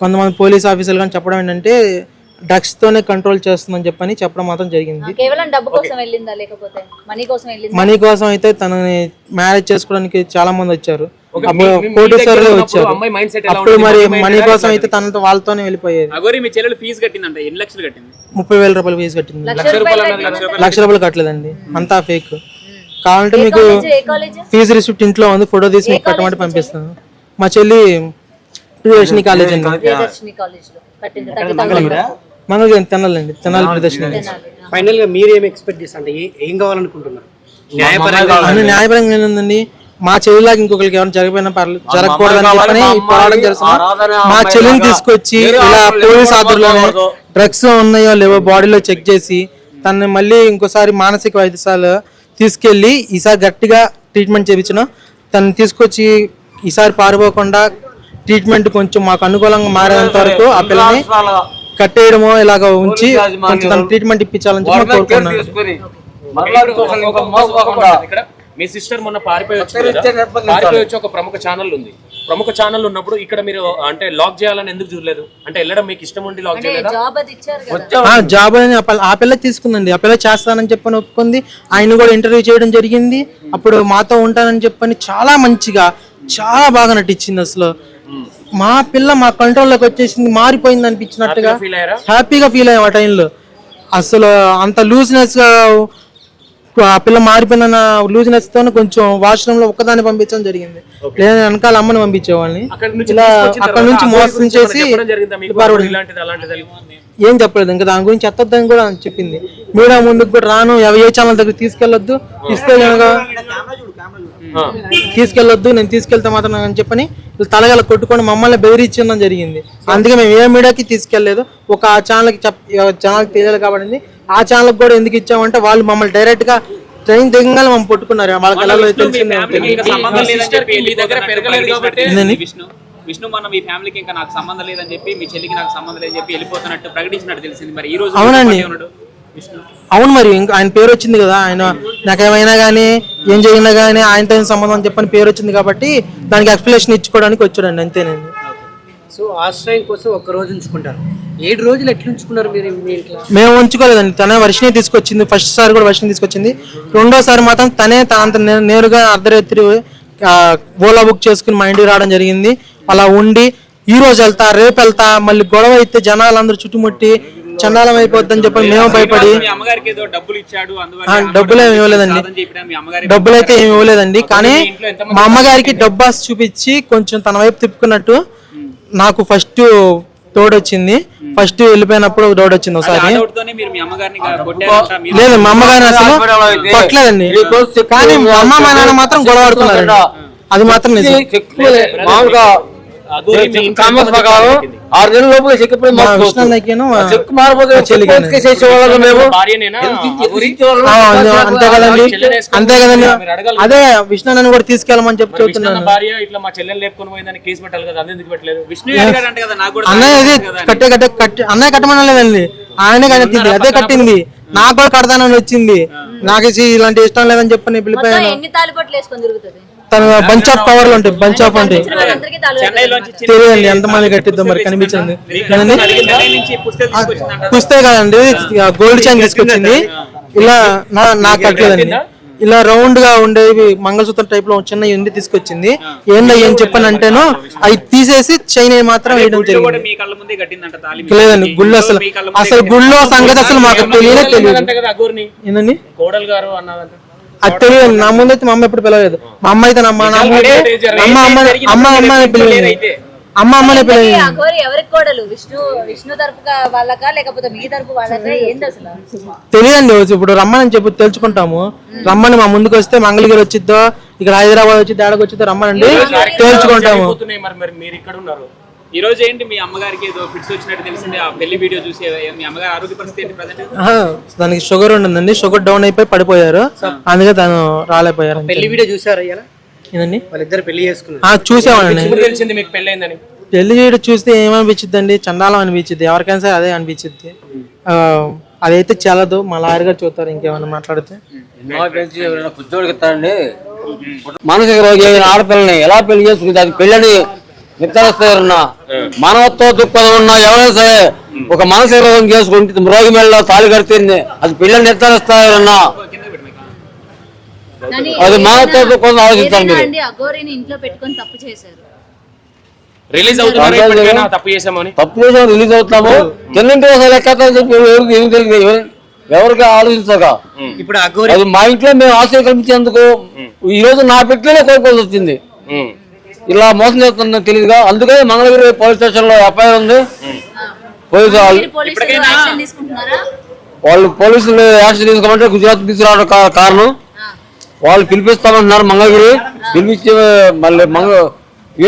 కొంతమంది పోలీస్ ఆఫీసర్లు కానీ చెప్పడం ఏంటంటే డ్రగ్స్ తోనే కంట్రోల్ చేస్తుందని చెప్పని చెప్పడం మాత్రం జరిగింది. మనీ కోసం అయితే తనని మ్యారేజ్ చేసుకోవడానికి చాలా మంది వచ్చారు, కోటీశ్వరులు వచ్చారు. అప్పుడు మరి మనీ కోసం అయితే తనతో వాళ్ళతోనే వెళ్ళిపోయేది. 30,000 రూపాయలు ఫీజు కట్టింది. 1,00,000 రూపాయలు కట్టలేదండి, అంతా ఫేక్. కావాలంటే మీకు ఫీజు రిసిప్ట్ ఇంట్లో ఉంది, ఫోటో తీసి మీకు కట్టమంటే పంపిస్తాను. మా చెల్లి ప్రియదర్శిని కాలేజ్ అండి, మంగళగిరి తెనాలండి, తెనాలి ప్రియదర్శిని. ఫైనల్ గా మీరు ఏం ఎక్స్పెక్ట్ చేస్తారు, అంటే ఏం కావాలనుకుంటున్నారు? న్యాయపరంగా ఏంటండి, మా చెల్లిలాగా ఇంకొకరికి ఎవరైనా జరిగిపోయినా జరగకూడదని చెప్పని పోరాటం చేస్తున్నాం. మా చెల్లిని తీసుకొచ్చి ఇలా పోలీస్ ఆధ్వర్యంలో డ్రగ్స్ ఉన్నాయో లేవో బాడీలో చెక్ చేసి తనని మళ్ళీ ఇంకోసారి మానసిక వైద్యశాల తీసుకెళ్లి ఈసారి గట్టిగా ట్రీట్మెంట్ చేయించిన తనని తీసుకొచ్చి ఈసారి పారిపోకుండా ట్రీట్మెంట్ కొంచెం మాకు అనుకూలంగా మారేంత వరకు ఆ పిల్లని కట్టేయడమో ఇలాగ ఉంచి కొంచెం తన ట్రీట్మెంట్ ఇప్పించాలని చెప్పి కోరుకున్నాను. మీ సిస్టర్ మొన్న పారిపోయి వచ్చి ఒక ప్రముఖ ఛానల్ ఉంది. ప్రముఖ ఛానల్ ఉన్నప్పుడు ఇక్కడ మీరు అంటే లాక్ చేయాలని ఎందుకు చూడలేదు? అంటే వెళ్ళడం మీకు ఇష్టం ఉండి లాక్ చేయలేదా? జాబ్ అని ఆ పిల్ల తీసుకుందండి, ఆ పిల్ల చేస్తానని చెప్పని ఒప్పుకుంది. ఆయన కూడా ఇంటర్వ్యూ చేయడం జరిగింది. అప్పుడు మాతో ఉంటానని చెప్పని చాలా మంచిగా చాలా బాగా నటించింది. అసలు మా పిల్ల మా కంట్రోల్లోకి వచ్చేసింది, మారిపోయింది అనిపించినట్టుగా హ్యాపీగా ఫీల్ అయ్యాం ఆ టైంలో. అసలు అంత లూజ్నెస్ గా ఆ పిల్ల మారిపోయిన లూజ్నెస్ తో కొంచెం వాష్రూమ్ లో ఒక్కదాన్ని పంపించడం జరిగింది. లేదా వెనకాల అమ్మని పంపించేవాళ్ళని. ఇలా అక్కడ నుంచి మోసం చేసి ఏం చెప్పలేదు, ఇంకా దాని గురించి ఎత్తొద్దని కూడా చెప్పింది. మీడియా ముందుకు కూడా రాను, ఏ ఛానల్ దగ్గర తీసుకెళ్లొద్దు, ఇస్తే కనుక తీసుకెళ్లొద్దు, నేను తీసుకెళ్తే మాత్రం అని చెప్పని తలగల కొట్టుకొని మమ్మల్ని బెదిరించడం జరిగింది. అందుకే మేము ఏ మీడియాకి తీసుకెళ్లేదు. ఒక ఆ ఛానల్కి ఛానల్కి తెలియదు కాబట్టి ఆ ఛానల్కి కూడా ఎందుకు ఇచ్చామంటే వాళ్ళు మమ్మల్ని డైరెక్ట్ గా ట్రైన్ దిగంగానే మమ్మల్ని పట్టుకున్నారు. వాళ్ళకి విష్ణు మొన్న మీ ఫ్యామిలీకి ఇంకా నాకు సంబంధం లేదని చెప్పి మీ చెల్లికి నాకు సంబంధం లేదని చెప్పి వెళ్ళిపోతున్నట్టు ప్రకటించినట్టు తెలిసింది. మరి ఈ రోజు అవునండి, అవును, మరి ఇంకా ఆయన పేరు వచ్చింది కదా, ఆయన నాకేమైనా కానీ ఏం జరిగినా కానీ ఆయనతో సంబంధం చెప్పని పేరు వచ్చింది కాబట్టి దానికి ఎక్స్ప్లెనేషన్ ఇచ్చుకోవడానికి వచ్చాడండి, అంతేనండి. సో ఆశ్రయం కోసం ఒక్క రోజు ఉంచుకుంటారు, 7 రోజులు ఎట్లా ఉంచుకున్నారు మీరు మీ ఇంట్లో? మేము ఉంచుకోలేదండి, తనే వర్షిని తీసుకొచ్చింది. ఫస్ట్ సారి కూడా వర్షిని తీసుకొచ్చింది. రెండోసారి మాత్రం తనే నేరుగా అర్ధరాత్రి ఓలా బుక్ చేసుకుని మా ఇంటికి రావడం జరిగింది. అలా ఉండి ఈ రోజు వెళ్తా రేపు వెళ్తా మళ్ళీ గొడవ అయితే జనాలందరూ చుట్టుముట్టి చండాలం అయిపోద్దని చెప్పి మేము భయపడి డబ్బులు ఏమి ఇవ్వలేదండి, డబ్బులు అయితే ఏమి ఇవ్వలేదండి. కానీ మా అమ్మగారికి డబ్బాస్ చూపించి కొంచెం తన వైపు తిప్పుకున్నట్టు నాకు ఫస్ట్ తోడొచ్చింది. ఫస్ట్ వెళ్ళిపోయినప్పుడు డౌట్ వచ్చింది ఒకసారి. లేదు, మా అమ్మగారిని అసలు కొట్టలేదండి, కానీ మా అమ్మ మా నాన్న మాత్రం గొడవ ఆడుకున్నారండి. అది మాత్రం నిజం. మామూలుగా అఘోరి మీ ఇంట్లో కామర్స్ ప్రకారం 6 నెలల లోపల చెక్ మా విష్ణు అన్నయ్యకేను చెక్ మారిపోతే చేసేవాళ్ళం మేము. భార్యనేనా అఘోరి? అంతే కదండి, అంతే కదండి. అదే విష్ణు అన్నని కూడా తీసుకెళ్ళమని చెప్పి విష్ణు చెప్తున్నాను. అన్న భార్య ఇట్లా మా చెల్లెని లేపుకొని పోయిందని కేసు పెట్టాలి కదా, అది ఎందుకు పెట్టలేదు? విష్ణు అడిగాడంట కదా, నాకు కూడా అన్నయ్య ఇది కట్టి అన్నయ్య కట్టమనలేదండి, ఆయనే కట్టింది, అదే కట్టింది. నాకు కూడా కడతానని వచ్చింది, నాకు ఇలాంటి ఇష్టం లేదని చెప్పి నేను పిలిపాను. ఎన్ని తాలిపట్లు వేసుకొని తిరుగుతుంది? తన బంచ్ ఆఫ్ పవర్లు ఉంటాయి, బంచ్ ఆఫ్ ఉంటాయి. వాళ్ళందరికీ తాళి చెన్నైలోంచి తెలియదండి ఎంతమంది కట్టిద్దాం మరి, కనిపించింది చెన్నై నుంచి పుస్తకం తీసుకొచ్చిందంట. పుస్తే కదండి, గోల్డ్ చైన్ తీసుకొచ్చింది. ఇలా నాకు కట్టలేదండి, ఇలా రౌండ్ గా ఉండేవి మంగళసూత్రం టైప్ లో చిన్న ఎండి తీసుకొచ్చింది. ఏంటో ఏం చెప్పని అంటేను అవి తీసేసి చైన్ మాత్రం వేయడం కూడా జరిగింది. మీ కళ్ళ ముందే కట్టిందంట తాళి. లేదండి గుళ్ళు అసలు గుళ్ళో సంగతి అసలు మాకు తెలియదు. అంతే కదా అఘోరిని ఏంటండి కోడలు గారు అన్నదంట. అది తెలియదు, నా ముందైతే మా అమ్మ ఎప్పుడు పిలవలేదు. మా అమ్మ అయితే అమ్మ అమ్మనే పిలవలేదు, అమ్మనే పిలవలేదు. అఘోరి ఎవరికి కోడలు? విష్ణు తరపు వాళ్ళకా లేకపోతే మీ తరపు వాళ్ళకా? ఏంది అసలు తెలియదండి. ఇప్పుడు రమ్మని చెప్పి తెలుసుకుంటాము. రమ్మని మా ముందుకు వస్తే మంగళగిరి వచ్చిద్దో ఇక్కడ హైదరాబాద్ వచ్చిద్దో ఏడకి వచ్చిద్దో రమ్మనండి, తేల్చుకుంటాము. మరి మీరు ఇక్కడ ఉన్నారు. ఈ రోజు ఏంటి మీ అమ్మగారికి ఏదో ఫిట్స్ వచ్చినట్టు తెలిసింది, ఆ పెళ్లి వీడియో చూసి. మీ అమ్మగారి ఆరోగ్య పరిస్థితి ఏంటి ప్రజెంట్? దానికి షుగర్ ఉండిందండి, షుగర్ డౌన్ అయిపోయి పడిపోయారు, అందుకే తను రాలేకపోయారు. పెళ్లి వీడియో చూసారా ఇలా? ఏందండి వాళ్ళిద్దరు పెళ్లి చేసుకున్నారు. చూసామండి. ఇప్పుడు తెలిసింది మీకు పెళ్లి అయిందని. పెళ్లి చేయడం చూస్తే ఏమనిపించింది అండి, చండాలం అనిపించింది. ఎవరికైనా సరే అదే అనిపించింది. అదైతే చాలదు, మా లాయర్ గారు చూస్తారు ఇంకేమైనా మాట్లాడితే. పుచ్చోడికి ఇస్తారండి మానసిక రోగి అయిన ఆడపిల్లని ఎలా పెళ్లి చేసుకుంటే అది పెళ్ళని నిర్ధారిస్తారన్నా. మానవత్వ దృక్పథం ఉన్నా ఎవరైనా సరే ఒక మానసిక రోగం చేసుకుంటే రోగి మెడలో తాళి కడితే అది పెళ్ళని నిర్ధారిస్తారన్నా. అది మానవత్వ దృక్పథం ఆలోచించాలి మీరు. అఘోరిని ఇంట్లో పెట్టుకొని తప్పు చేశారు. రిలీజ్ అవుతున్నారు, తప్పు చేసామని. తప్పు చేసాము, రిలీజ్ అవుతాము. చెన్నింటి లెక్క చెప్పి ఎవరికి ఆలోచించక ఇప్పుడు అఘోరి అది మా ఇంట్లో మేము ఆశ్రయం కల్పించేందుకు ఈ రోజు నా పెట్టిలోనే కోరుకోవాల్సి వచ్చింది. ఇలా మోసం చేస్తుందని తెలియదుగా, అందుకే మంగళగిరి పోలీస్ స్టేషన్ లో ఎఫ్ఐఆర్ ఉంది. పోలీసు వాళ్ళు పోలీసులు యాక్షన్ తీసుకోమంటే గుజరాత్ తీసుకురావడం కారణం. వాళ్ళు పిలిపిస్తామంటున్నారు మంగళగిరి. పిలిపించి మళ్ళీ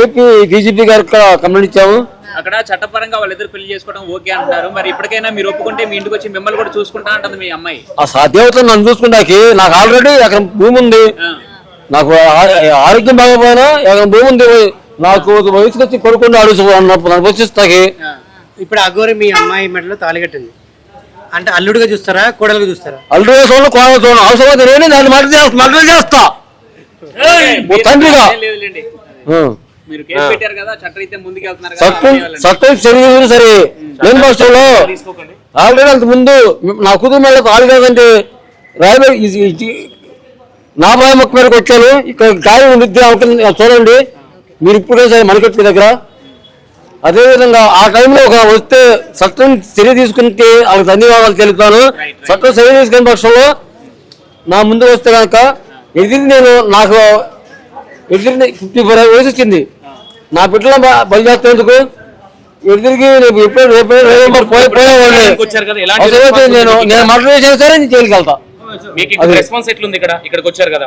ఏపీ డీజీపీ గారికి కంప్లైంట్ ఇచ్చాము. అక్కడ చట్టపరంగా వాళ్ళిద్దరు పెళ్లి చేసుకోవడం ఓకే అంటున్నారు. మరి ఇప్పటికైనా మీరు ఒప్పుకుంటే మీ ఇంటికి వచ్చి మిమ్మల్ని కూడా చూసుకుంటా అంటుంది మీ అమ్మాయి. ఆ సాధ్యత నన్ను చూసుకుంటాకి నాకు ఆల్రెడీ అక్కడ భూమి ఉంది, నాకు ఆరోగ్యం బాగపోయినా అక్కడ భూమి ఉంది. నాకు వయసుకు వచ్చి కొడుకుండా అడుగు వచ్చిస్తాకి. ఇప్పుడు అఘోరి మీ అమ్మాయి మెడలో తాళి కట్టింది అంటే అల్లుడుగా చూస్తారా కోడలుగా చూస్తారా? అల్లుడుగా చూడండి, కోడలు చూడండి. అవసరమైతే నేనే దాన్ని మర్డర్ చేస్తా తండ్రిగా. మీరు కేసు పెట్టారు కదా, చట్టరీత్యా ముందుకు వెళ్తున్నారు చట్టం చర్యలు సరే లేని పక్షంలో ఆల్రెడీ అంత ముందు నా కుటుంబం మీద తాళి కాదంటే రాయబడి నా భయం మొక్క మీదకి వచ్చాను. ఇక్కడ గాయం ఉంది చూడండి మీరు ఇప్పుడే సరే మణికట్టు దగ్గర. అదేవిధంగా ఆ టైంలో ఒక వస్తే చట్టం చర్య తీసుకుంటే వాళ్ళకి ధన్యవాదాలు తెలుపుతాను. చట్టం చర్య తీసుకునే పక్షంలో నా ముందు వస్తే కనుక నాకు 54 వయసు వచ్చింది. నా బిడ్డలో బలి చేస్తేందుకు ఎదురికి నేను మర్డర్ చేసిన సరే నేను జైలుకి వెళ్తా. రెస్పాన్స్ ఎట్లుంది ఇక్కడికి వచ్చారు కదా?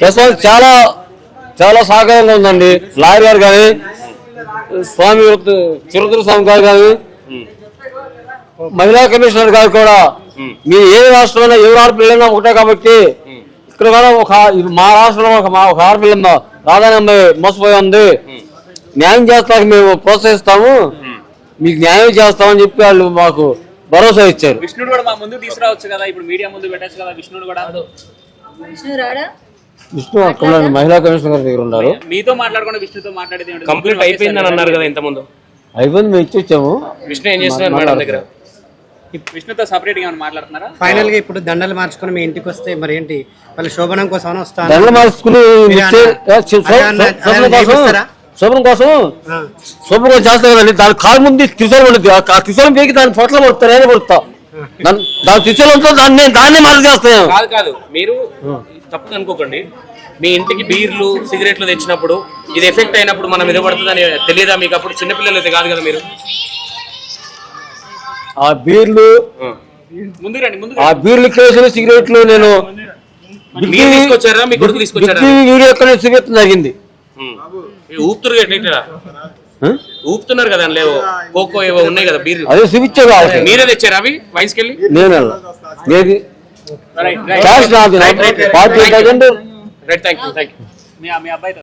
రెస్పాన్స్ చాలా చాలా సహకారంగా ఉందండి. లాయర్ గారు కానీ స్వామి చిరుతూరు స్వామి గారు కానీ మహిళా కమిషనర్ గారు కూడా మీరు ఏ రాష్ట్రంలో ఎవరు ఆడపిల్లైనా ఒకటే కాబట్టి ఇక్కడ కూడా మా రాష్ట్రంలో ఒక ఆడపిల్ల రాధానమ్మ మోసపోయి ఉంది, న్యాయం చేస్తానికి మేము ప్రోత్సహిస్తాము, మీకు న్యాయం చేస్తామని చెప్పి వాళ్ళు మాకు భరోసా ఇచ్చారు. విష్ణుడు కూడా మా ముందు తీసుకురావచ్చు కదా, ఇప్పుడు మీడియా ముందు పెట్టచ్చు కదా. విష్ణుడు కూడా విష్ణు అక్కడ మహిళా కమిషనర్ గారి దగ్గర ఉన్నారు. మీతో మాట్లాడకుండా విష్ణుతో మాట్లాడేది కంప్లీట్ అయిపోయిందని అన్నారు కదా ఇంత ముందు. అయిపోయింది, మేము ఇచ్చి వచ్చాము. విష్ణు ఏం చేస్తున్నారు మేడం దగ్గర? విష్ణుతో సపరేట్ గా మాట్లాడుతున్నారా? ఫైనల్ గా ఇప్పుడు దండలు మార్చుకుని మీ ఇంటికి వస్తే మరి ఏంటి వాళ్ళ శోభనం కోసం వస్తాను? దండలు మార్చుకుని శుభ్రం కోసం శుభ్రం చేస్తా కదండి. దాని కాలు ముందు త్రిశూలం ఉంటుంది, ఆ త్రిశూలం పీకి దాని పొట్ల పడుతా, నేనే పడుతా. దాని త్రిశూలంతో దాన్నే మార్చి చేస్తాను. కాదు మీరు తప్పు అనుకోకండి. మీ ఇంటికి బీర్లు సిగరెట్లు తెచ్చినప్పుడు ఇది ఎఫెక్ట్ అయినప్పుడు మనం మీద పడుతుందని తెలియదా మీకు? అప్పుడు చిన్నపిల్లలు అయితే కాదు కదా మీరు. ఆ బీర్లు కేసులు సిగరెట్లు నేను మీరు తీసుకొచ్చారా మీ కొడుకు తీసుకొచ్చారా వీడియో ఎక్కడ చూపించడం జరిగింది. ఊపుతురు ఎట్లా ఊపుతున్నారు కదా లేవో కోకో ఏవో ఉన్నాయి కదా బీర్ అదే చూపించే కావాలి. మీరే తెచ్చారా అవి వైన్స్ కెళ్ళి నేను క్యాష్ నాది 40,000. రైట్ థ్యాంక్ యూ మీ అబ్బాయి